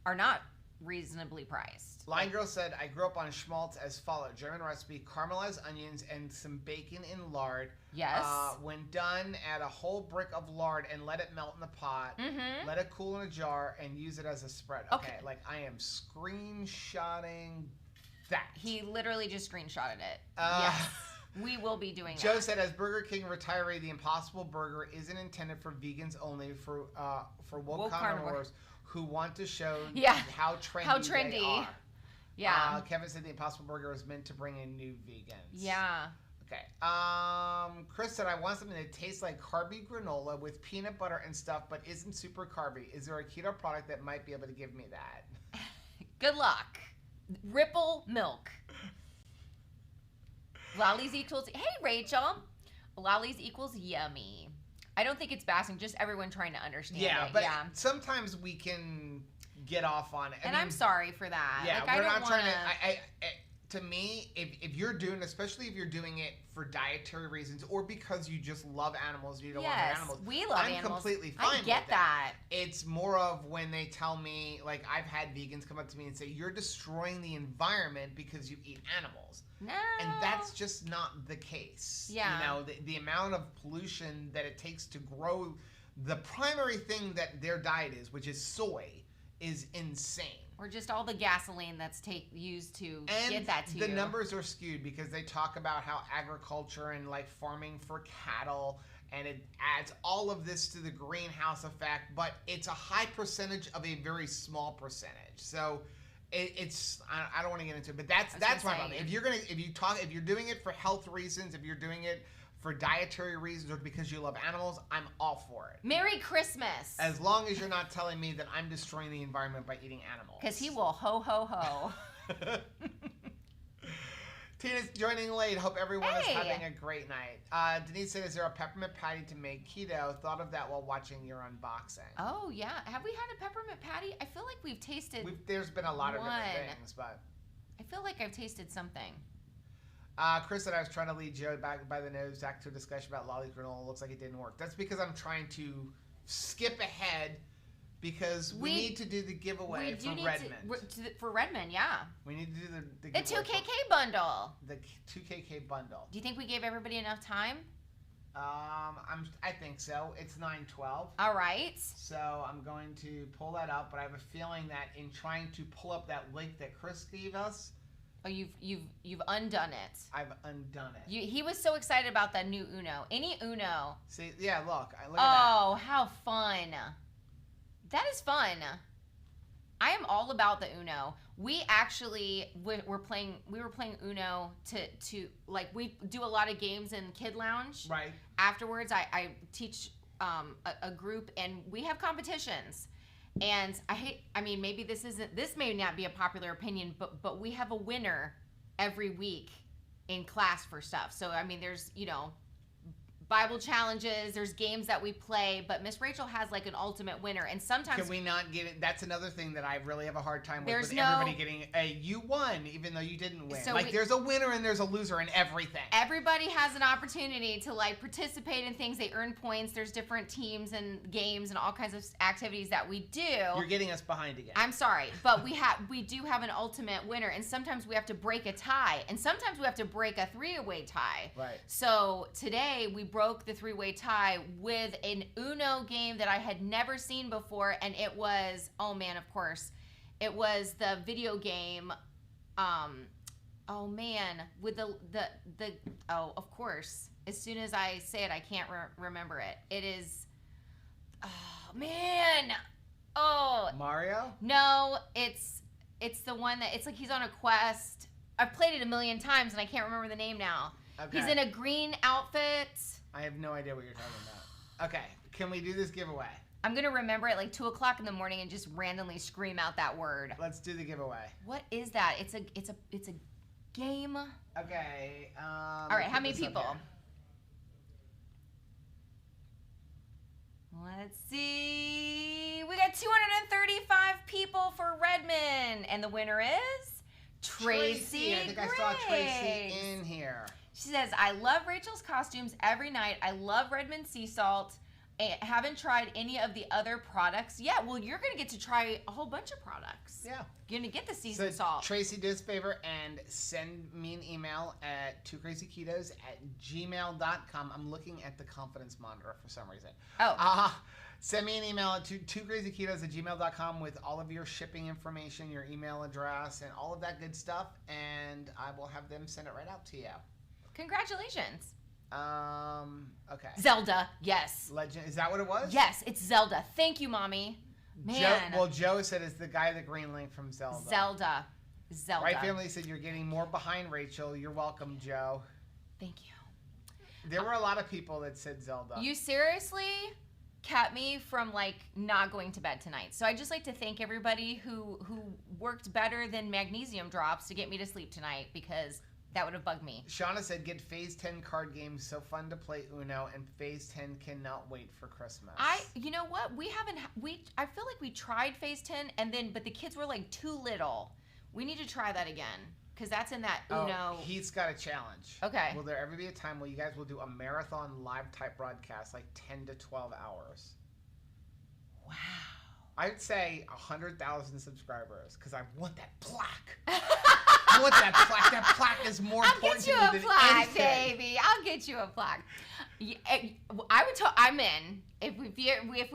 are not reasonably priced. Line Girl said, I grew up on schmaltz as followed. German recipe, caramelized onions and some bacon in lard. Yes. When done, add a whole brick of lard and let it melt in the pot. Mm-hmm. Let it cool in a jar and use it as a spread. Okay, like I am screenshotting that. He literally just screenshotted it. Yes. We will be doing Joe that. said, as Burger King retiree, the Impossible Burger isn't intended for vegans only, for woke carnivores who want to show how trendy they are. Yeah. Kevin said the Impossible Burger was meant to bring in new vegans. Yeah. Okay. Chris said, I want something that tastes like carby granola with peanut butter and stuff, but isn't super carby. Is there a keto product that might be able to give me that? Good luck. Ripple milk. Lollies equals, hey Rachel. Lollies equals yummy. I don't think it's bashing, just everyone trying to understand it. But sometimes we can get off on it. I'm sorry for that. Yeah, like, we're not trying to. To me, if you're doing, especially if you're doing it for dietary reasons or because you just love animals, you don't want to hurt animals. We love animals. I'm completely fine I get with that. It's more of when they tell me, like I've had vegans come up to me and say, "You're destroying the environment because you eat animals." No. And that's just not the case. Yeah. You know, the amount of pollution that it takes to grow the primary thing that their diet is, which is soy, is insane. Or just all the gasoline that's used to get that to you. The numbers are skewed because they talk about how agriculture and like farming for cattle, and it adds all of this to the greenhouse effect, but it's a high percentage of a very small percentage. So it's I don't want to get into it, but that's my problem. If you're doing it for health reasons, if you're doing it for dietary reasons or because you love animals, I'm all for it. Merry Christmas. As long as you're not telling me that I'm destroying the environment by eating animals. Because he will ho ho ho. Tina's joining late. Hope everyone is having a great night. Denise said, is there a peppermint patty to make keto? Thought of that while watching your unboxing. Oh, yeah. Have we had a peppermint patty? I feel like we've tasted There's been a lot of different things, but... I feel like I've tasted something. Chris said I was trying to lead Joe back by the nose back to a discussion about Lollies granola. Looks like it didn't work. That's because I'm trying to skip ahead because we need to do the giveaway for Redmond. For Redmond, yeah. We need to do the giveaway. A 2KK bundle. The 2KK bundle. Do you think we gave everybody enough time? I think so. It's 9:12. All right. So I'm going to pull that up, but I have a feeling that in trying to pull up that link that Chris gave us. Oh, you've undone it. I've undone it. He was so excited about that new Uno. Any Uno. See, yeah, look at that. Oh, how fun. That is fun. I am all about the Uno. We actually we were playing Uno to like, we do a lot of games in Kid Lounge. Right. Afterwards, I teach a group, and we have competitions. And maybe this may not be a popular opinion, but we have a winner every week in class for stuff. So there's Bible challenges, there's games that we play, but Miss Rachel has like an ultimate winner, and sometimes can we not get it? That's another thing that I really have a hard time with everybody getting you won even though you didn't win. So there's a winner and there's a loser in everything. Everybody has an opportunity to like participate in things. They earn points. There's different teams and games and all kinds of activities that we do. You're getting us behind again. I'm sorry, but we do have an ultimate winner, and sometimes we have to break a tie, and sometimes we have to break a 3-way tie. Right. So today we broke the 3-way tie with an Uno game that I had never seen before, and it was, oh man, of course, it was the video game, with of course, as soon as I say it, I can't remember it. It is, Mario? No, it's the one that, it's like he's on a quest. I've played it a million times, and I can't remember the name now. Okay. He's in a green outfit. I have no idea what you're talking about. Okay, can we do this giveaway? I'm gonna remember it like 2:00 in the morning and just randomly scream out that word. Let's do the giveaway. What is that? It's a game. Okay. All right. How many people? Let's see. We got 235 people for Redmond, and the winner is Tracy. I think I saw Tracy in here. She says, I love Rachel's costumes every night. I love Redmond sea salt. I haven't tried any of the other products yet. Well, you're going to get to try a whole bunch of products. Yeah. You're going to get the seasoned salt. Tracy, do us a favor and send me an email at 2krazyketos@gmail.com. I'm looking at the confidence monitor for some reason. Oh. Send me an email at 2krazyketos@gmail.com with all of your shipping information, your email address, and all of that good stuff, and I will have them send it right out to you. Congratulations. Okay. Zelda, yes. Legend, is that what it was? Yes, it's Zelda. Thank you, Mommy. Man. Joe said it's the guy, the green link from Zelda. Zelda. Right Family said you're getting more behind Rachel. You're welcome, Joe. Thank you. There were a lot of people that said Zelda. You seriously kept me from like not going to bed tonight. So I just like to thank everybody who worked better than magnesium drops to get me to sleep tonight, because that would have bugged me. Shauna said, get Phase 10 card games, so fun to play Uno, and Phase 10 cannot wait for Christmas. You know what? I feel like we tried Phase 10, but the kids were like too little. We need to try that again, because that's in that Uno. Oh, he's got a challenge. Okay. Will there ever be a time where you guys will do a marathon live type broadcast, like 10 to 12 hours? Wow. I'd say 100,000 subscribers, because I want that plaque. I want that plaque. That plaque is more important to me than anything. I'll get you a plaque, baby. I'll get you a plaque. I'm in. If we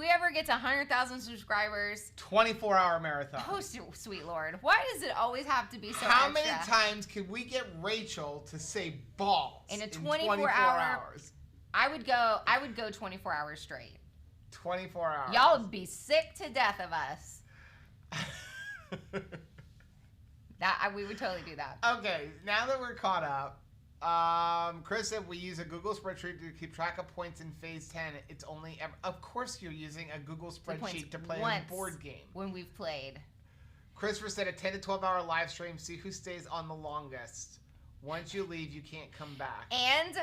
ever get to 100,000 subscribers. 24-hour marathon. Oh, sweet Lord. Why does it always have to be so How extra? many times can we get Rachel to say balls in 24 hours? I would go 24 hours straight. 24 hours. Y'all would be sick to death of us. We would totally do that. Okay, now that we're caught up, Chris said we use a Google spreadsheet to keep track of points in Phase 10. It's only of course you're using a Google spreadsheet to play a board game. When we've played. Christopher said a 10 to 12 hour live stream. See who stays on the longest. Once you leave, you can't come back. And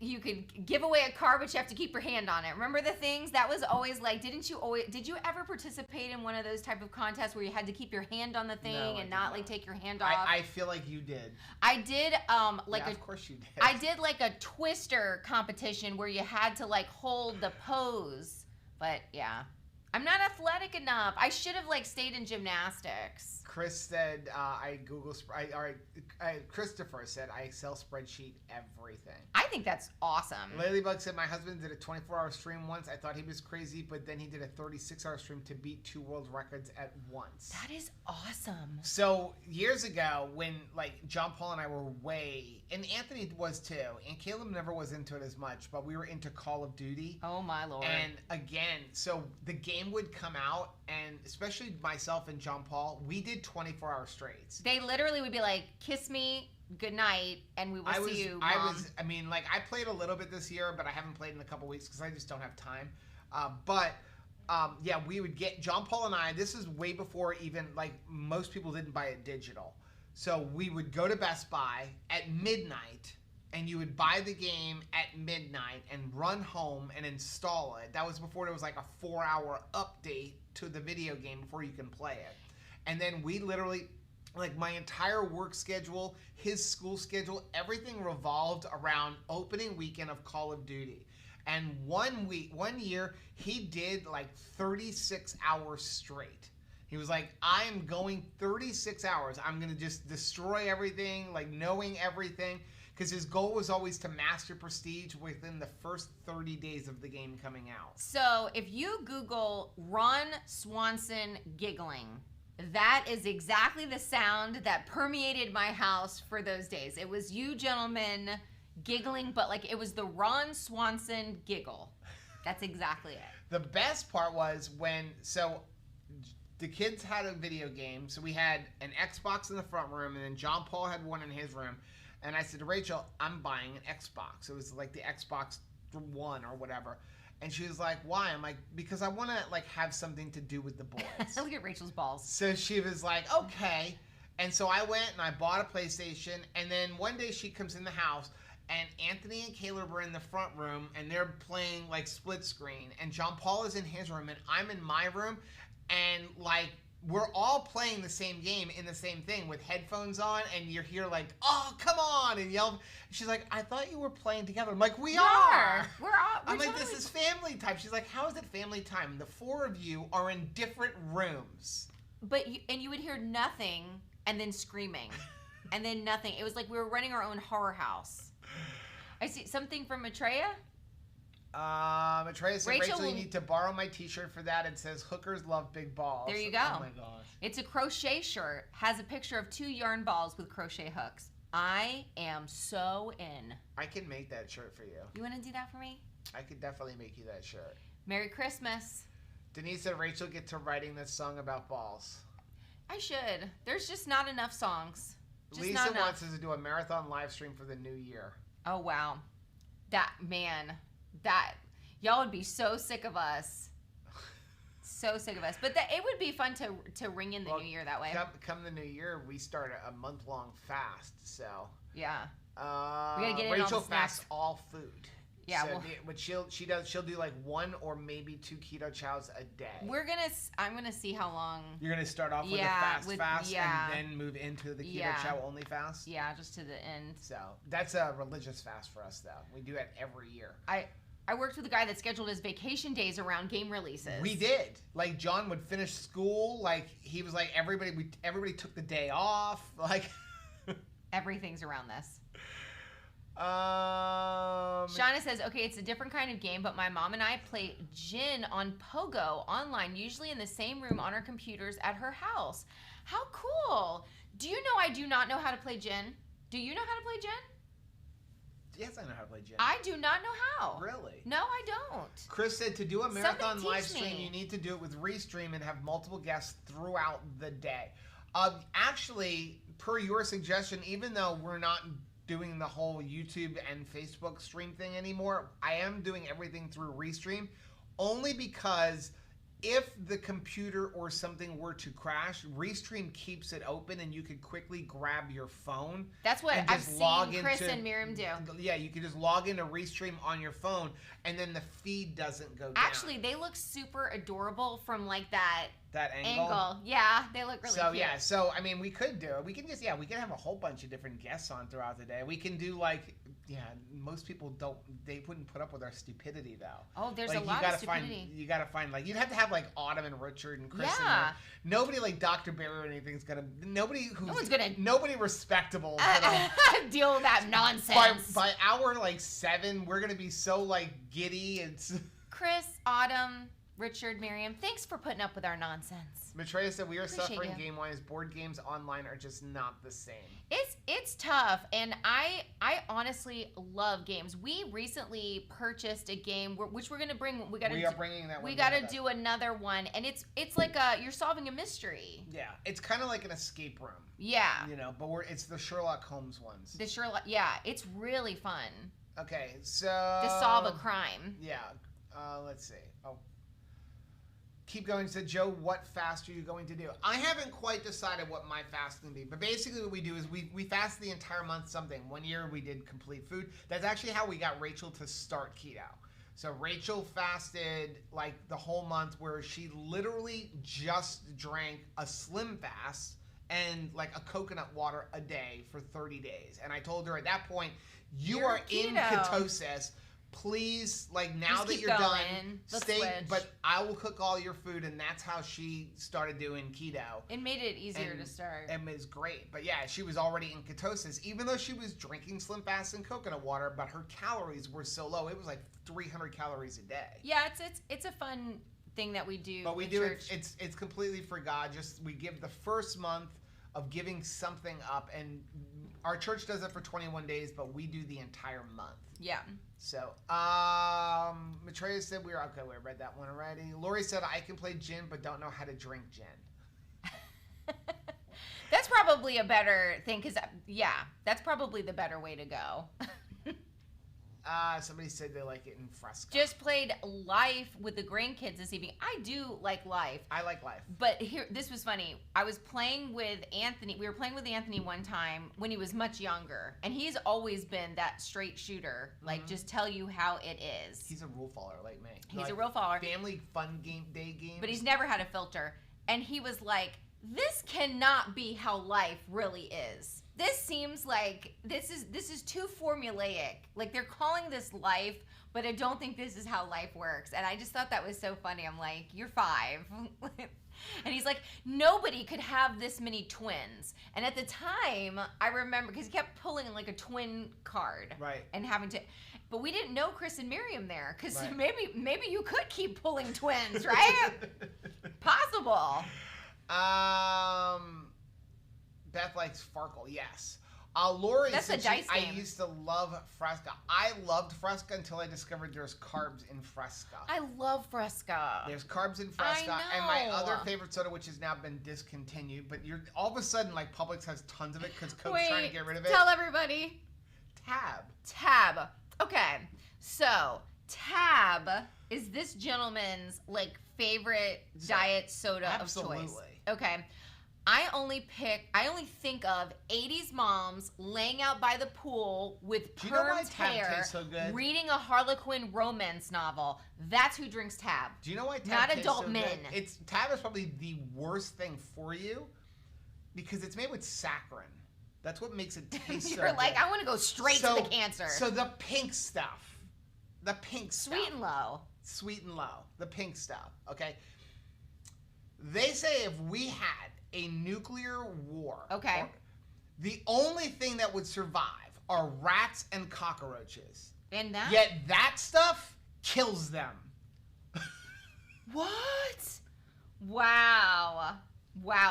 you could give away a car, but you have to keep your hand on it. Remember the things? That was always like, did you ever participate in one of those type of contests where you had to keep your hand on the thing and not like take your hand off? I feel like you did. I did, of course you did. I did like a twister competition where you had to like hold the pose. But yeah, I'm not athletic enough. I should have like stayed in gymnastics. Chris said, Christopher said, I Excel spreadsheet everything. I think that's awesome. Ladybug said, my husband did a 24-hour stream once. I thought he was crazy, but then he did a 36-hour stream to beat 2 world records at once. That is awesome. So years ago, when like John Paul and I were and Anthony was too, and Caleb never was into it as much, but we were into Call of Duty. Oh my Lord. And again, so the game would come out, and especially myself and John Paul, we did 24-hour straights. They literally would be like, kiss me, good night, and we will see you, Mom. I played a little bit this year, but I haven't played in a couple weeks because I just don't have time. We would get, John Paul and I, this is way before even, like, most people didn't buy it digital. So we would go to Best Buy at midnight, and you would buy the game at midnight and run home and install it. That was before there was like a 4-hour update to the video game before you can play it. And then we literally, like my entire work schedule, his school schedule, everything revolved around opening weekend of Call of Duty. And one year, he did like 36 hours straight. He was like, I'm going 36 hours. I'm going to just destroy everything, like knowing everything. Because his goal was always to master Prestige within the first 30 days of the game coming out. So if you Google Ron Swanson giggling, that is exactly the sound that permeated my house for those days. It was you gentlemen giggling, but like it was the Ron Swanson giggle. That's exactly it. The best part was so the kids had a video game. So we had an Xbox in the front room, and then John Paul had one in his room. And I said to Rachel, I'm buying an Xbox. It was like the Xbox One or whatever. And she was like, why? I'm like, because I want to like have something to do with the boys. Look at Rachel's balls. So she was like, okay. And so I went and I bought a PlayStation. And then one day she comes in the house, and Anthony and Caleb were in the front room, and they're playing like split screen. And John Paul is in his room, and I'm in my room. And like, we're all playing the same game in the same thing with headphones on, and you're here like, oh, come on, and yell. She's like, I thought you were playing together. I'm like, we are. I'm like, this is family time. She's like, how is it family time? The 4 of you are in different rooms. But you would hear nothing, and then screaming, and then nothing. It was like we were running our own horror house. I see something from Maitreya. Maitreya said, Rachel, you need to borrow my t-shirt for that. It says, hookers love big balls. There you go. Oh my gosh. It's a crochet shirt. Has a picture of 2 yarn balls with crochet hooks. I am so in. I can make that shirt for you. You want to do that for me? I could definitely make you that shirt. Merry Christmas. Denise said, Rachel, get to writing this song about balls. I should. There's just not enough songs. Just Lisa not wants enough. us to do a marathon live stream for the new year. Oh, wow. Y'all would be so sick of us. So sick of us. But it would be fun to ring in the new year that way. Come the new year, we start a month-long fast, so. Yeah. We gotta get in Rachel all the snacks. fasts all food. Yeah, so, but she'll do like 1 or maybe 2 keto chows a day. I'm gonna see how long. You're gonna start off with a fast and then move into the keto chow only fast. Yeah, just to the end. So that's a religious fast for us, though. We do it every year. I worked with a guy that scheduled his vacation days around game releases. We did. Like John would finish school. Like he was like everybody took the day off. Like everything's around this. Shauna says, okay, it's a different kind of game, but my mom and I play gin on Pogo online, usually in the same room on our computers at her house. How cool. Do you know I do not know how to play gin? Do you know how to play gin? Yes, I know how to play gin. I do not know how. Really? No, I don't. Chris said to do a marathon live stream, me. You need to do it with Restream and have multiple guests throughout the day. Actually, per your suggestion, even though we're not doing the whole YouTube and Facebook stream thing anymore, I am doing everything through Restream, only because if the computer or something were to crash, Restream keeps it open and you could quickly grab your phone. That's what I've seen Chris and Miriam do. Yeah, you can just log into Restream on your phone and then the feed doesn't go down. Actually, they look super adorable from like that angle. Yeah, they look really cute. Yeah, so I mean, we could do it. We can just we can have a whole bunch of different guests on throughout the day. We can do like most people they wouldn't put up with our stupidity though. Oh, there's a lot of stupidity. You gotta find like you'd have to have like Autumn and Richard and Chris. Yeah. Nobody like Dr. Barry or anything's gonna. Nobody respectable is gonna deal with that nonsense. By hour like 7, we're gonna be so like giddy. It's Chris, Autumn, Richard, Miriam, thanks for putting up with our nonsense. Maitreya said we are suffering game-wise. Board games online are just not the same. It's tough, and I honestly love games. We recently purchased a game which we're gonna bring. We are bringing that one. We gotta do another one, and it's like you're solving a mystery. Yeah, it's kind of like an escape room. Yeah, but it's the Sherlock Holmes ones. It's really fun. Okay, so to solve a crime. Yeah, let's see. Oh. Keep going. Said, Joe, what fast are you going to do? I haven't quite decided what my fast is going to be. But basically what we do is we fast the entire month something. One year we did complete food. That's actually how we got Rachel to start keto. So Rachel fasted like the whole month where she literally just drank a slim fast and like a coconut water a day for 30 days. And I told her at that point, you're are in ketosis. Please, like now that you're done, stay. But I will cook all your food, and that's how she started doing keto. It made it easier to start. And it was great. But yeah, she was already in ketosis, even though she was drinking Slim Fast and coconut water. But her calories were so low; it was like 300 calories a day. Yeah, it's a fun thing that we do. But we do it. It's completely for God. Just we give the first month of giving something up, and our church does it for 21 days, but we do the entire month. Yeah. So, Maitreya said we read that one already. Lori said, I can play gin, but don't know how to drink gin. That's probably a better thing, because, that's probably the better way to go. Somebody said they like it in Fresca. Just played Life with the grandkids this evening. I do like Life. I like Life. But this was funny. I was playing with Anthony. We were playing with Anthony one time when he was much younger. And he's always been that straight shooter. Like, just tell you how it is. He's a rule follower like me. He's a rule follower. Family fun day games. But he's never had a filter. And he was like, this cannot be how life really is. This seems like this is too formulaic. Like they're calling this life, but I don't think this is how life works. And I just thought that was so funny. I'm like, you're 5. And he's like, nobody could have this many twins. And at the time, I remember, because he kept pulling like a twin card. Right. And having to, but we didn't know Chris and Miriam there. Because maybe you could keep pulling twins, right? Possible. Beth likes Farkle, yes. Lori That's said a dice game. I used to love Fresca. I loved Fresca until I discovered there's carbs in Fresca. I love Fresca. There's carbs in Fresca. And my other favorite soda, which has now been discontinued, but you're all of a sudden like Publix has tons of it because Coke's trying to get rid of it. Tell everybody. Tab. Okay. So Tab is this gentleman's like favorite diet soda of choice. Okay. I only think of 80s moms laying out by the pool with permed hair, reading a Harlequin romance novel. That's who drinks Tab. Do you know why Tab Not tastes adult so men. Good? Tab is probably the worst thing for you because it's made with saccharin. That's what makes it taste so You're like, good. I want to go straight to the cancer. So the pink stuff. Sweet and low. Sweet and low. The pink stuff, okay? They say if we had a nuclear war, the only thing that would survive are rats and cockroaches. And that? Yet that stuff kills them. What? Wow.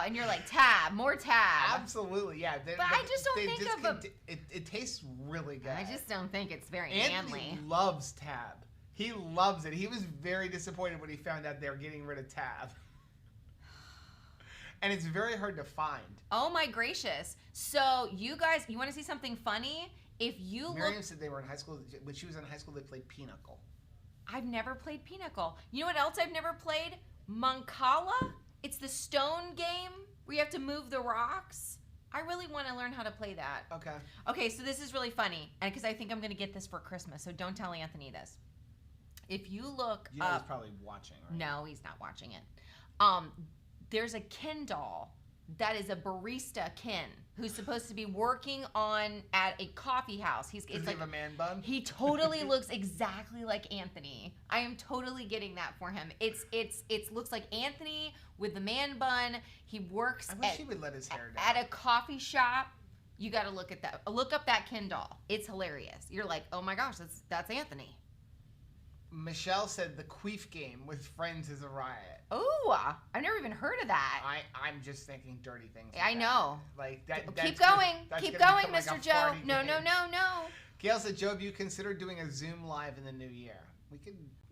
And you're like, Tab, more Tab. Absolutely, yeah. But I just don't think of it tastes really good. I just don't think it's very Anthony manly. Loves Tab. He loves it. He was very disappointed when he found out they were getting rid of Tab. And it's very hard to find. Oh my gracious. So you guys, you want to see something funny? If you Miriam said they were in high school. When she was in high school, they played Pinochle. I've never played Pinochle. You know what else I've never played? Mancala. It's the stone game where you have to move the rocks. I really want to learn how to play that. Okay. Okay, so this is really funny, and because I think I'm going to get this for Christmas, so don't tell Anthony this. If you look He's probably watching, right? No, he's not watching it. There's a Ken doll that is a barista Ken who's supposed to be working at a coffee house. Does he have a man bun? He totally looks exactly like Anthony. I am totally getting that for him. It looks like Anthony with the man bun. He works I wish he would let his hair down. at a coffee shop. You got to look at that. Look up that Ken doll. It's hilarious. You're like, oh my gosh, that's Anthony. Michelle said the queef game with friends is a riot. Oh, I've never even heard of that. I'm just thinking dirty things. I know. Like that. Keep going, Mr. Joe. Like No. Gail said, Joe, have you considered doing a Zoom live in the new year?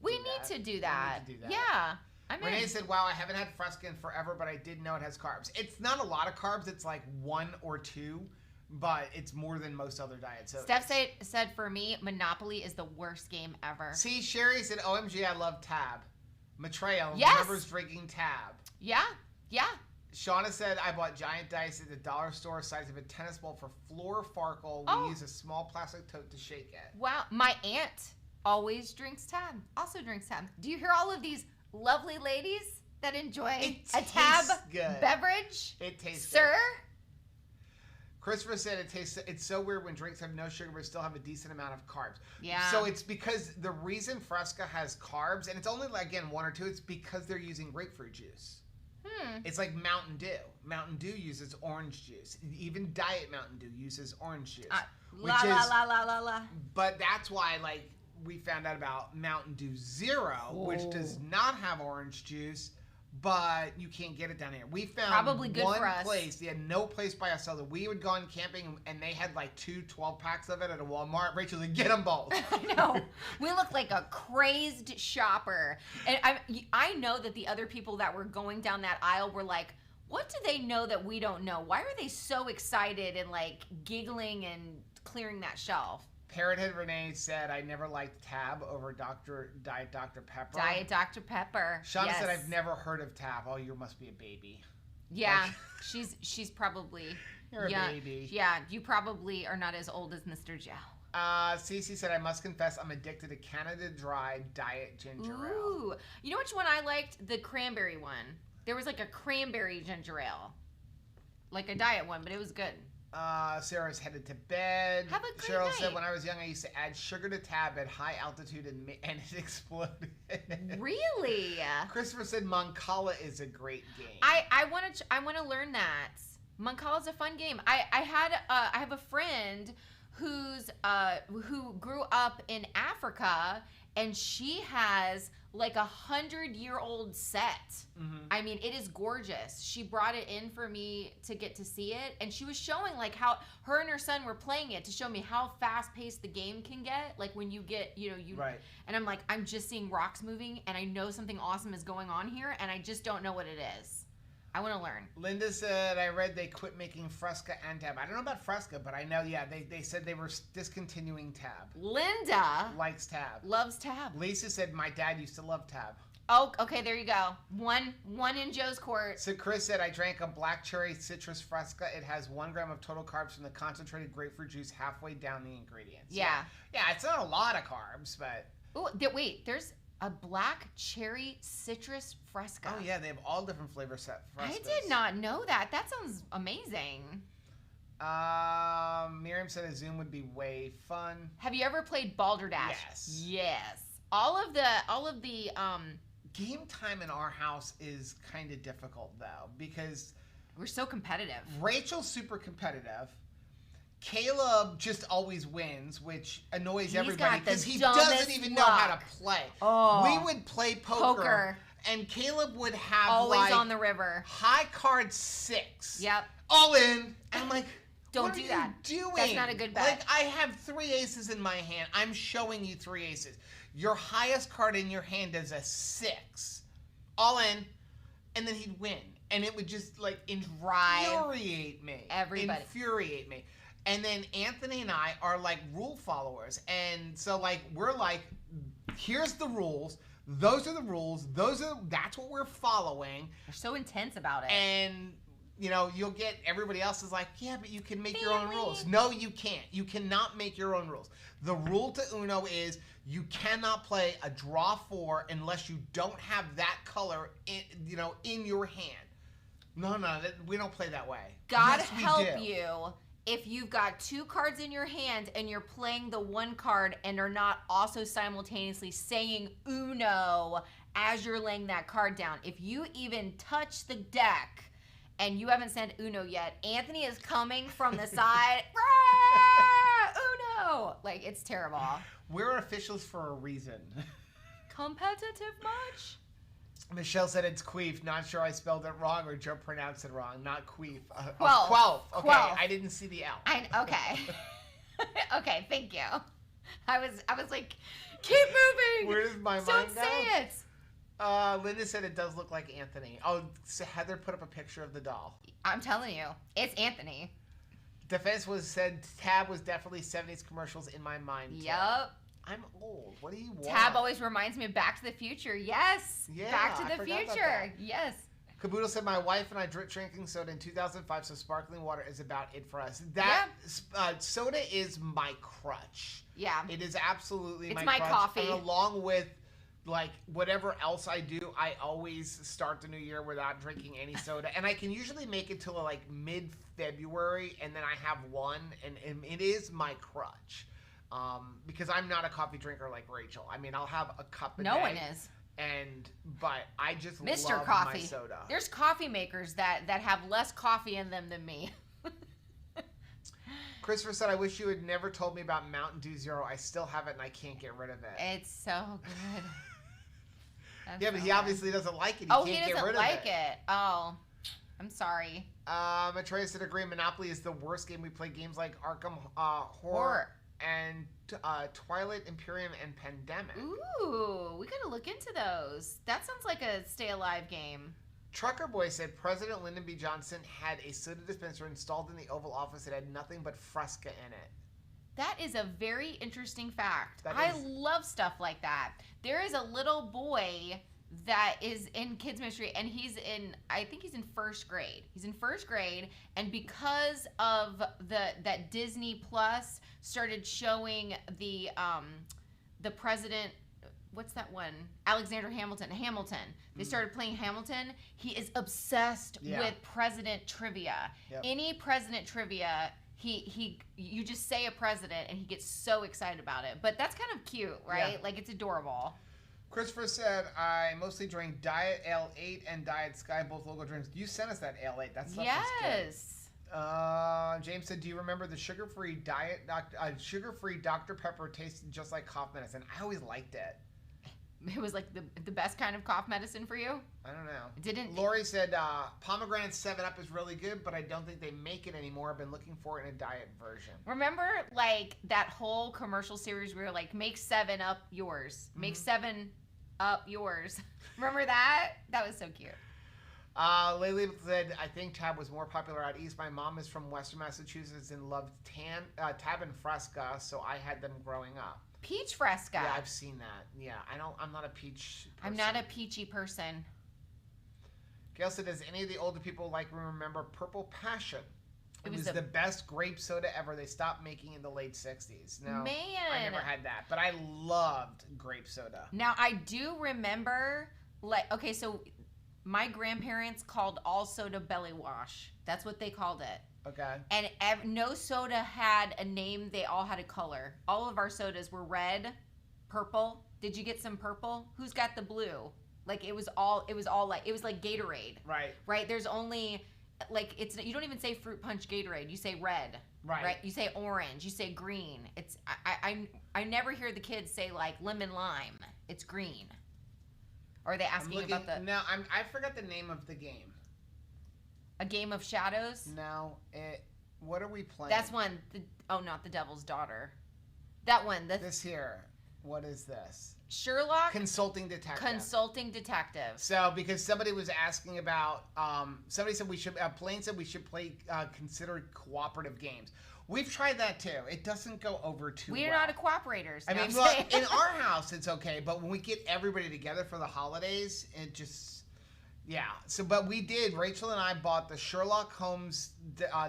We need to do that. Yeah. Renee said, wow, I haven't had Fresca in forever, but I did know it has carbs. It's not a lot of carbs. It's like 1 or 2. But it's more than most other diets. So Steph said for me, Monopoly is the worst game ever. See, Sherry said, OMG, I love Tab. Matreo remembers drinking Tab. Yeah. Shauna said, I bought giant dice at the dollar store size of a tennis ball for Floor Farkle. We use a small plastic tote to shake it. Wow. My aunt always drinks Tab. Also drinks Tab. Do you hear all of these lovely ladies that enjoy a Tab beverage? It tastes good. Sir? Christopher said it's so weird when drinks have no sugar but still have a decent amount of carbs. Yeah. So it's because the reason Fresca has carbs, and it's only like, again, 1 or 2, it's because they're using grapefruit juice. It's like Mountain Dew. Mountain Dew uses orange juice. Even Diet Mountain Dew uses orange juice. But that's why, like, we found out about Mountain Dew Zero, which does not have orange juice. But you can't get it down here. We found probably good one for us. place. They had no place by us. So we would go on camping, and they had like 2 12-packs of it at a Walmart. Rachel said, get them both. I know. We look like a crazed shopper. And I know that the other people that were going down that aisle were like, what do they know that we don't know? Why are they so excited and like giggling and clearing that shelf? Parrothead Renee said, I never liked Tab over Diet Dr. Pepper. Diet Dr. Pepper. Shauna said, I've never heard of Tab. Oh, you must be a baby. Yeah, she's probably You're a baby. Yeah, you probably are not as old as Mr. Joe. Cece said, I must confess I'm addicted to Canada Dry Diet Ginger Ale. Ooh. You know which one I liked? The cranberry one. There was like a cranberry ginger ale. Like a diet one, but it was good. Sarah's headed to bed. Have a great Cheryl night. said, when I was young, I used to add sugar to Tab at high altitude and it exploded. Really? Christopher said, Mancala is a great game. I want to learn that. Mancala is a fun game. I have a friend who grew up in Africa, and she has like 100-year-old set. I mean, it is gorgeous. She brought it in for me to get to see it, and she was showing like how her and her son were playing it to show me how fast-paced the game can get. Like when you get, right. And I'm like, I'm just seeing rocks moving, and I know something awesome is going on here, and I just don't know what it is. I want to learn. Linda said, I read they quit making Fresca and Tab. I don't know about Fresca, but I know, they said they were discontinuing Tab. Linda likes Tab. Loves Tab. Lisa said, my dad used to love Tab. Oh, okay, there you go. One in Joe's court. So Chris said, I drank a black cherry citrus Fresca. It has 1 gram of total carbs from the concentrated grapefruit juice halfway down the ingredients. Yeah. Yeah, it's not a lot of carbs, but... Oh, wait, there's a black cherry citrus Fresca. Oh, yeah, they have all different flavor set Frescas. I did not know that. That sounds amazing. Miriam said a Zoom would be way fun. Have you ever played Balderdash? Yes. Yes. All of the game time in our house is kind of difficult though, because we're so competitive. Rachel's super competitive. Caleb just always wins, which annoys everybody because he doesn't even know how to play. Oh. We would play poker. And Caleb would have always on the river. High card 6. Yep. All in. And I'm like, don't do that. What are you doing? That's not a good bet. Like, I have 3 aces in my hand. I'm showing you 3 aces. Your highest card in your hand is a 6. All in. And then he'd win. And it would just, like, infuriate me. Everybody. Infuriate me. And then Anthony and I are, like, rule followers. And so, like, we're like, here's the rules. Those are the rules. That's what we're following. They're so intense about it. And you'll get everybody else is like, yeah, but you can make your own rules. No, you can't. You cannot make your own rules. The rule to Uno is you cannot play a draw 4 unless you don't have that color in your hand. No, we don't play that way. God help you if you've got 2 cards in your hand and you're playing the one card and are not also simultaneously saying Uno as you're laying that card down. If you even touch the deck and you haven't said Uno yet, Anthony is coming from the side. Uno! Like, it's terrible. We're officials for a reason. Competitive much? Michelle said it's queef. Not sure I spelled it wrong or Joe pronounced it wrong. Not queef. Quelf. Quelf. Okay, Quelf. I didn't see the L. Okay. Okay, thank you. I was like, keep moving. Where does my mind Don't go? say it. Linda said it does look like Anthony. Oh, so Heather put up a picture of the doll. I'm telling you, it's Anthony. Defense said Tab was definitely 70s commercials in my mind. Yep. I'm old. What do you want? Tab always reminds me of Back to the Future. Yes. Yeah, Back to I the forgot about Future. that. Yes. Caboodle said, my wife and I drinking soda in 2005, so sparkling water is about it for us. Soda is my crutch. Yeah. It is absolutely it's my my crutch. coffee. And along with, like, whatever else I do, I always start the new year without drinking any soda. And I can usually make it till, like, mid-February, and then I have one, and it is my crutch. Because I'm not a coffee drinker like Rachel. I mean, I'll have a cup a day. No one is. But I just Mr. love Coffee. my soda. There's coffee makers that have less coffee in them than me. Christopher said, I wish you had never told me about Mountain Dew Zero. I still have it and I can't get rid of it. It's so good. Yeah, but he obviously doesn't like it. He doesn't like it. Oh, I'm sorry. Atreus said, agree. Monopoly is the worst game. We play games like Arkham Horror and Twilight Imperium and Pandemic. Ooh, we gotta look into those. That sounds like a stay alive game. Trucker Boy said President Lyndon B. Johnson had a soda dispenser installed in the Oval Office that had nothing but Fresca in it. That is a very interesting fact. I love stuff like that. There is a little boy that is in kids ministry, and I think he's in first grade. He's in first grade, and because of that Disney Plus started showing the president, what's that one? Alexander Hamilton. They started playing Hamilton. He is obsessed with president trivia. Yep. Any president trivia, you just say a president and he gets so excited about it. But that's kind of cute, right? Yeah. Like, it's adorable. Christopher said, I mostly drink Diet Ale 8 and Diet Sky, both local drinks. You sent us that Ale 8. That stuff is good. James said, do you remember the sugar-free Dr. Pepper tasted just like cough medicine? I always liked it. It was like the best kind of cough medicine for you? I don't know. Lori said, pomegranate 7-Up is really good, but I don't think they make it anymore. I've been looking for it in a diet version. Remember, like, that whole commercial series where, like, make 7-Up yours. Make 7-Up yours. Remember that? That was so cute. Laylee said, I think Tab was more popular out east. My mom is from Western Massachusetts and loved Tab and Fresca, so I had them growing up. Peach Fresca. Yeah, I've seen that. Yeah, I'm not a peach person. I'm not a peachy person. Gail said, does any of the older people remember Purple Passion? It was the best grape soda ever. They stopped making in the late 60s. No, man, I never had that, but I loved grape soda. Now, I do remember, so my grandparents called all soda belly wash. That's what they called it. Okay. And no soda had a name. They all had a color. All of our sodas were red, purple. Did you get some purple? Who's got the blue? Like, it was like Gatorade. Right. Right. There's only you don't even say fruit punch Gatorade. You say red. Right. You say orange. You say green. It's I never hear the kids say like lemon lime. It's green. Or are they asking about the? No, I forgot the name of the game. A Game of Shadows? No, what are we playing? That's one. Not The Devil's Daughter. That one. This here. What is this? Sherlock Consulting detective. Consulting detective. So, because somebody was asking about, somebody said we should, Blaine said we should play considered cooperative games. We've tried that too. It doesn't go over too well. We're not a cooperators. I mean, look, in our house it's okay, but when we get everybody together for the holidays, it just, yeah. So, but we did. Rachel and I bought the Sherlock Holmes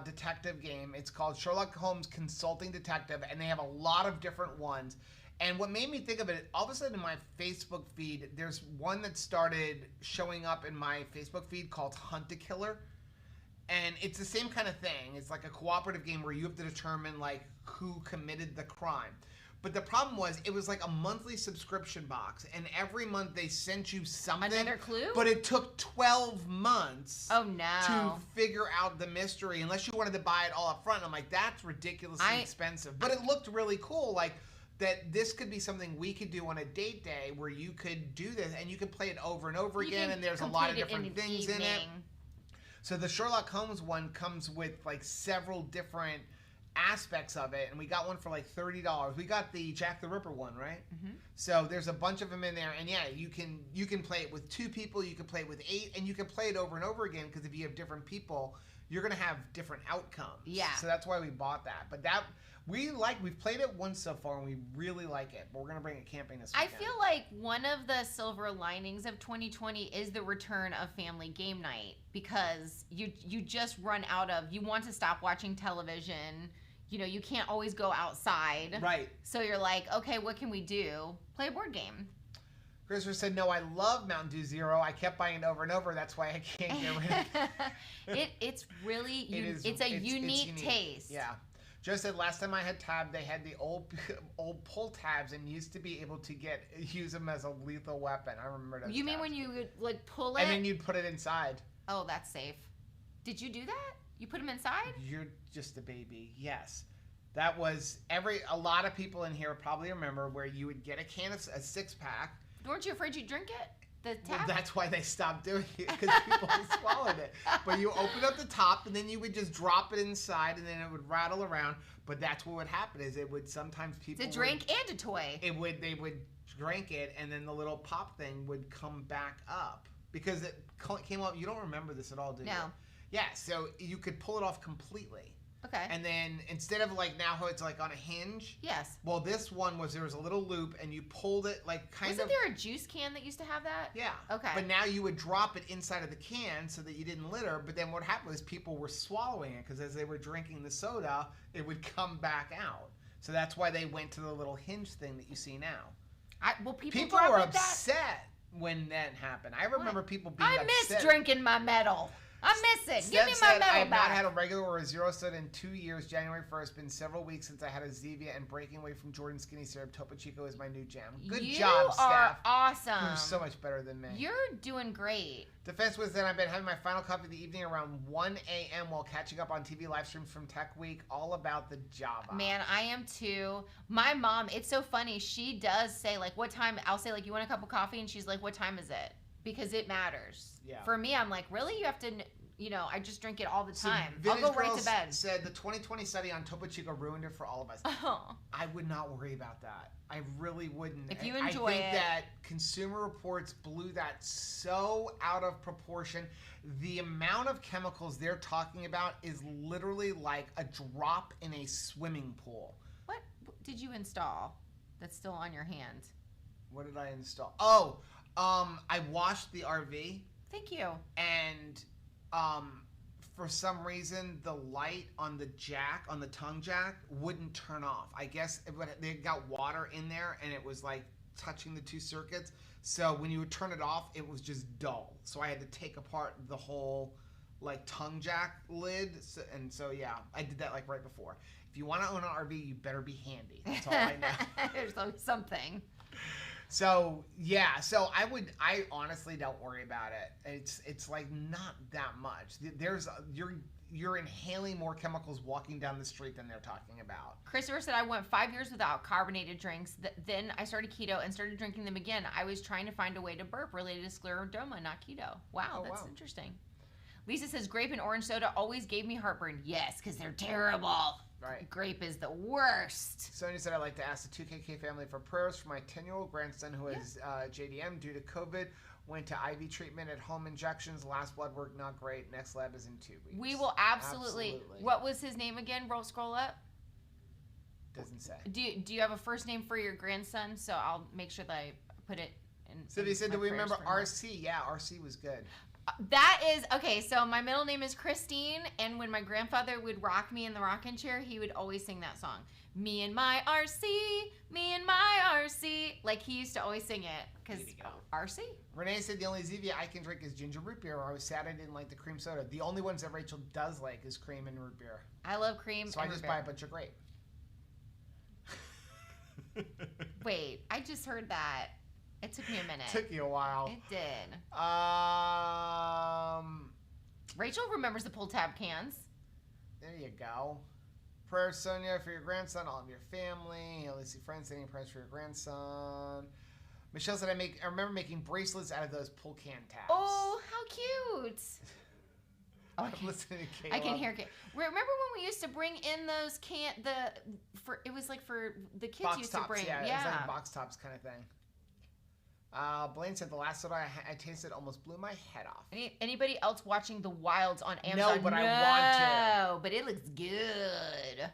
detective game. It's called Sherlock Holmes Consulting Detective, and they have a lot of different ones. And what made me think of it, all of a sudden in my Facebook feed, there's one that started showing up in my Facebook feed called Hunt a Killer. And it's the same kind of thing. It's like a cooperative game where you have to determine like who committed the crime. But the problem was it was like a monthly subscription box, and every month they sent you something. Another clue? But it took 12 months Oh no. to figure out the mystery unless you wanted to buy it all up front. I'm like, that's ridiculously expensive. But it looked really cool. Like that this could be something we could do on a date day where you could do this and you could play it over and over again, and there's a lot of different things in it. So the Sherlock Holmes one comes with like several different aspects of it, and we got one for like $30. We got the Jack the Ripper one, right? Mm-hmm. So there's a bunch of them in there, and yeah, you can play it with 2 people, you can play it with 8, and you can play it over and over again, because if you have different people, you're gonna have different outcomes. Yeah. So that's why we bought that. But that we've played it once so far, and we really like it. But we're gonna bring it camping this weekend. I feel like one of the silver linings of 2020 is the return of family game night, because you just run out of, you want to stop watching television. You know, you can't always go outside. Right. So you're like, okay, what can we do? Play a board game. Christopher said, no, I love Mountain Dew Zero. I kept buying it over and over. That's why I can't get rid of it. It's really, it's a unique taste. Yeah. Joe said, last time I had Tab, they had the old pull tabs and used to be able to use them as a lethal weapon. I remember those. You mean tabs. when you would like pull it? And then you'd put it inside. Oh, that's safe. Did you do that? You put them inside? You're just a baby. Yes. That was a lot of people in here probably remember where you would get a 6-pack. Weren't you afraid you'd drink it? The tap? Well, that's why they stopped doing it, because people swallowed it. But you open up the top, and then you would just drop it inside, and then it would rattle around. But that's what would happen, is it would sometimes people It's a drink and a toy. They would drink it, and then the little pop thing would come back up. Because it came up, you don't remember this at all, do you? No. Yeah, so you could pull it off completely. Okay. And then instead of like now how it's like on a hinge. Yes. Well, this one there was a little loop, and you pulled it like Wasn't there a juice can that used to have that? Yeah. Okay. But now you would drop it inside of the can so that you didn't litter. But then what happened was people were swallowing it, because as they were drinking the soda, it would come back out. So that's why they went to the little hinge thing that you see now. People were upset when that happened. I remember people being upset. I miss drinking my medal. I miss it. Give me my medal back. I have not had a regular or a zero soda in 2 years. January 1st. Been several weeks since I had a Zevia, and breaking away from Jordan Skinny Syrup. Topo Chico is my new jam. Good job, Steph. You are awesome. You're so much better than me. You're doing great. Defense was that I've been having my final coffee of the evening around 1 a.m. while catching up on TV live streams from Tech Week, all about the Java. Man, I am too. My mom, it's so funny. She does say, like, what time? I'll say, like, you want a cup of coffee? And she's like, what time is it? Because it matters. Yeah. For me, I'm like, really? You have to... You know, I just drink it all the time. I'll go right to bed. Said the 2020 study on Topo Chico ruined it for all of us. Oh. I would not worry about that. I really wouldn't. If you enjoy I think that Consumer Reports blew that so out of proportion. The amount of chemicals they're talking about is literally like a drop in a swimming pool. What did you install that's still on your hand? What did I install? Oh, I washed the RV. Thank you. And for some reason, the light on the tongue jack wouldn't turn off. I guess they got water in there, and it was like touching the 2 circuits. So when you would turn it off, it was just dull. So I had to take apart the whole like tongue jack lid. So yeah, I did that like right before. If you want to own an RV, you better be handy. That's all I know. There's something. So yeah, I honestly don't worry about it. It's like not that much. You're inhaling more chemicals walking down the street than they're talking about. Christopher said, I went 5 years without carbonated drinks. Then I started keto and started drinking them again. I was trying to find a way to burp related to scleroderma, not keto. Wow, that's interesting. Lisa says, grape and orange soda always gave me heartburn. Yes, because they're terrible. Right. Grape is the worst. Sonia said, I'd like to ask the 2KK family for prayers for my 10-year-old grandson who has JDM due to COVID. Went to IV treatment at home injections. Last blood work, not great. Next lab is in 2 weeks. We will absolutely. What was his name again? Scroll up. Doesn't say. Do you have a first name for your grandson? So I'll make sure that I put it in. So they said, do we remember RC? Yeah, RC was good. That is, okay, so my middle name is Christine, and when my grandfather would rock me in the rocking chair, he would always sing that song. Me and my RC, me and my RC. Like, he used to always sing it, because RC. Renee said the only Zevia I can drink is ginger root beer. I was sad I didn't like the cream soda. The only ones that Rachel does like is cream and root beer. I love cream so and I just buy a bunch of grape. Wait, I just heard that. It took me a minute. Took you a while. It did. Rachel remembers the pull tab cans. There you go. Prayers, Sonia, for your grandson, all of your family. You only see friends sending prayers for your grandson. Michelle said, I remember making bracelets out of those pull can tabs. Oh, how cute. I'm listening to Kayla. I can hear Kayla. Remember when we used to bring in those it was like for the kids box used tops, to bring. Yeah, it was like box tops kind of thing. Blaine said the last soda I tasted almost blew my head off. Anybody else watching The Wilds on Amazon? No, but I want to. No, but it looks good.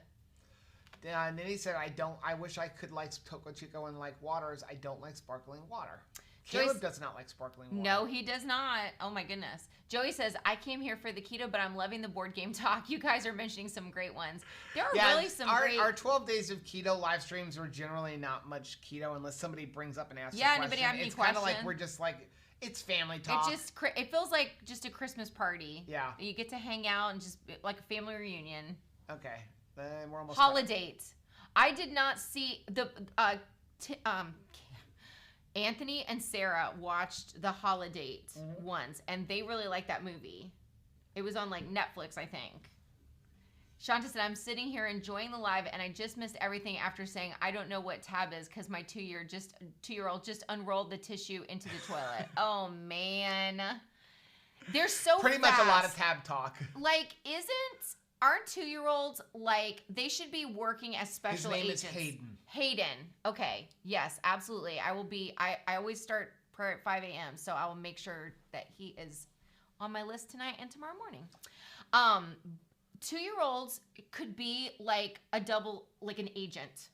Nitty said I wish I could like Topo Chico and like waters. I don't like sparkling water. Joyce, Caleb does not like sparkling water. No, he does not. Oh my goodness. Joey says, I came here for the keto, but I'm loving the board game talk. You guys are mentioning some great ones. There are really some great... Our 12 days of keto live streams are generally not much keto unless somebody brings up and asks a question. Anybody have any it's questions? It's kind of like we're just like, it's family talk. It feels like just a Christmas party. Yeah. You get to hang out and just like a family reunion. Okay. Then we're almost Holiday. I did not see the... Anthony and Sarah watched the Holiday once, and they really liked that movie. It was on like Netflix, I think. Shanta said, I'm sitting here enjoying the live, and I just missed everything after saying I don't know what tab is because my 2-year-old just unrolled the tissue into the toilet. Oh, man. They're so pretty fast. much a lot of tab talk. Like, aren't 2-year-olds, like, they should be working as special agents. His name is Hayden. Hayden. Okay. Yes, absolutely. I always start prayer at 5 a.m., so I will make sure that he is on my list tonight and tomorrow morning. 2-year-olds could be like an agent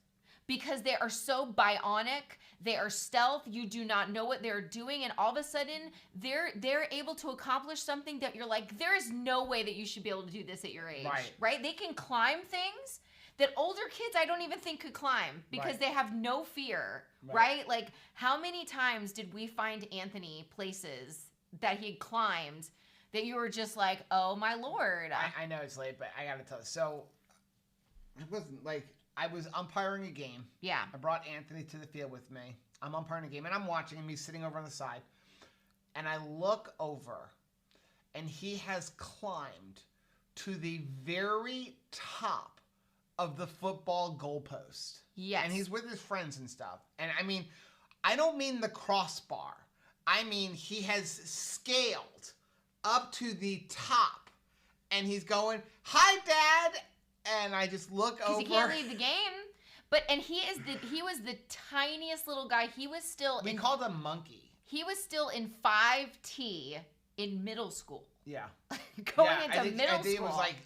because they are so bionic. They are stealth. You do not know what they're doing, and all of a sudden they're able to accomplish something that you're like, there is no way that you should be able to do this at your age. Right? They can climb things that older kids I don't even think could climb because they have no fear. Right? Like, how many times did we find Anthony places that he had climbed that you were just like, oh my Lord. I know it's late, but I gotta tell you. So it wasn't like I was umpiring a game. Yeah. I brought Anthony to the field with me. I'm umpiring a game, and I'm watching him. He's sitting over on the side. And I look over, and he has climbed to the very top of the football goalpost. Yes. And he's with his friends and stuff. And I mean, I don't mean the crossbar. I mean, he has scaled up to the top, and he's going, "Hi, Dad." And I just look over. Because he can't leave the game. He was the tiniest little guy. He was still We called him Monkey. He was still in 5T in middle school. Yeah. Going into middle school. I think it was like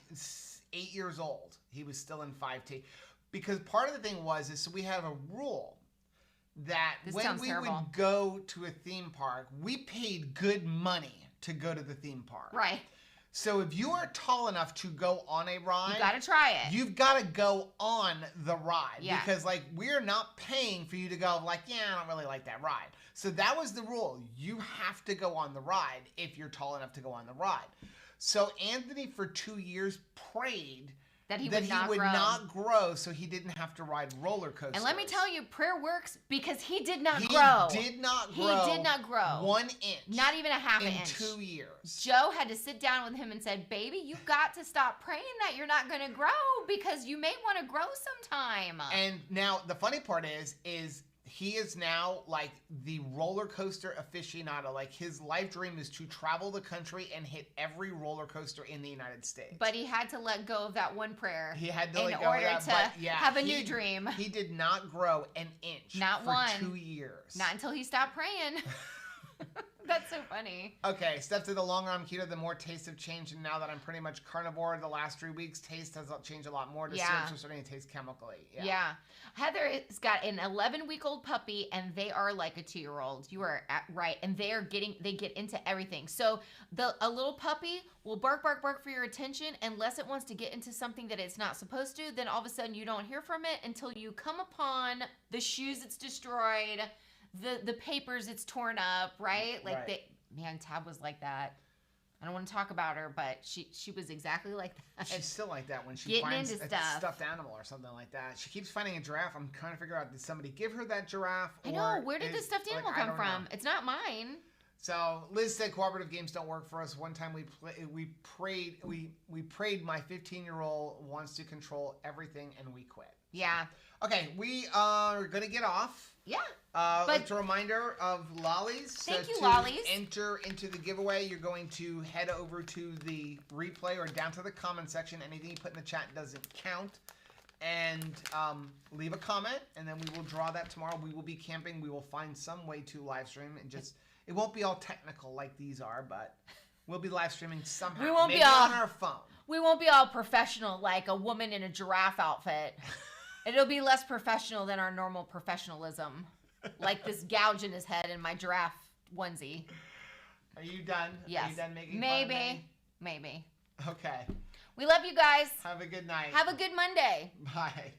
8 years old. He was still in 5T. Because part of the thing is so we have a rule that when we would go to a theme park, we paid good money to go to the theme park. Right. So if you are tall enough to go on a ride, you got to try it. You've got to go on the ride. Yeah. Because like we're not paying for you to go like, yeah, I don't really like that ride. So that was the rule. You have to go on the ride if you're tall enough to go on the ride. So Anthony for 2 years prayed that he would not grow so he didn't have to ride roller coasters. And let me tell you, prayer works because he did not grow. He did not grow 1 inch. Not even a half an In inch. 2 years. Joe had to sit down with him and said, baby, you've got to stop praying that you're not going to grow because you may want to grow sometime. And now the funny part is he is now like the roller coaster aficionado. Like his life dream is to travel the country and hit every roller coaster in the United States. But he had to let go of that one prayer. He had to in let go of order that, to but yeah, have a new dream. He did not grow an inch for 2 years. Not until he stopped praying. That's so funny. Okay, step to the long run keto, the more tastes have changed, and now that I'm pretty much carnivore the last 3 weeks, taste has changed a lot more. The syrups are starting to taste chemically. Yeah. Heather has got an 11-week-old puppy, and they are like a 2-year-old. You are right, and they get into everything. So a little puppy will bark for your attention unless it wants to get into something that it's not supposed to. Then all of a sudden you don't hear from it until you come upon the shoes it's destroyed, the papers it's torn up, right? Like Tab was like that. I don't want to talk about her, but she was exactly like that. She's still like that when she Getting finds into a stuff. stuffed animal or something like that. She keeps finding a giraffe. I'm trying to figure out, did somebody give her that giraffe? I know. Where did this stuffed animal come from? It's not mine. So Liz said cooperative games don't work for us. One time we prayed. My 15-year-old wants to control everything, and we quit. Yeah. Okay, we are gonna get off. Yeah. But it's a reminder of Lollies. Thank you, to Lollies. Enter into the giveaway, you're going to head over to the replay or down to the comment section. Anything you put in the chat doesn't count. And leave a comment, and then we will draw that tomorrow. We will be camping. We will find some way to live stream, and it won't be all technical like these are, but we'll be live streaming somehow. We won't Maybe be all on our phone. We won't be all professional like a woman in a giraffe outfit. It'll be less professional than our normal professionalism. Like this gouge in his head in my giraffe onesie. Are you done? Yes. Are you done making fun of me? Maybe. Okay. We love you guys. Have a good night. Have a good Monday. Bye.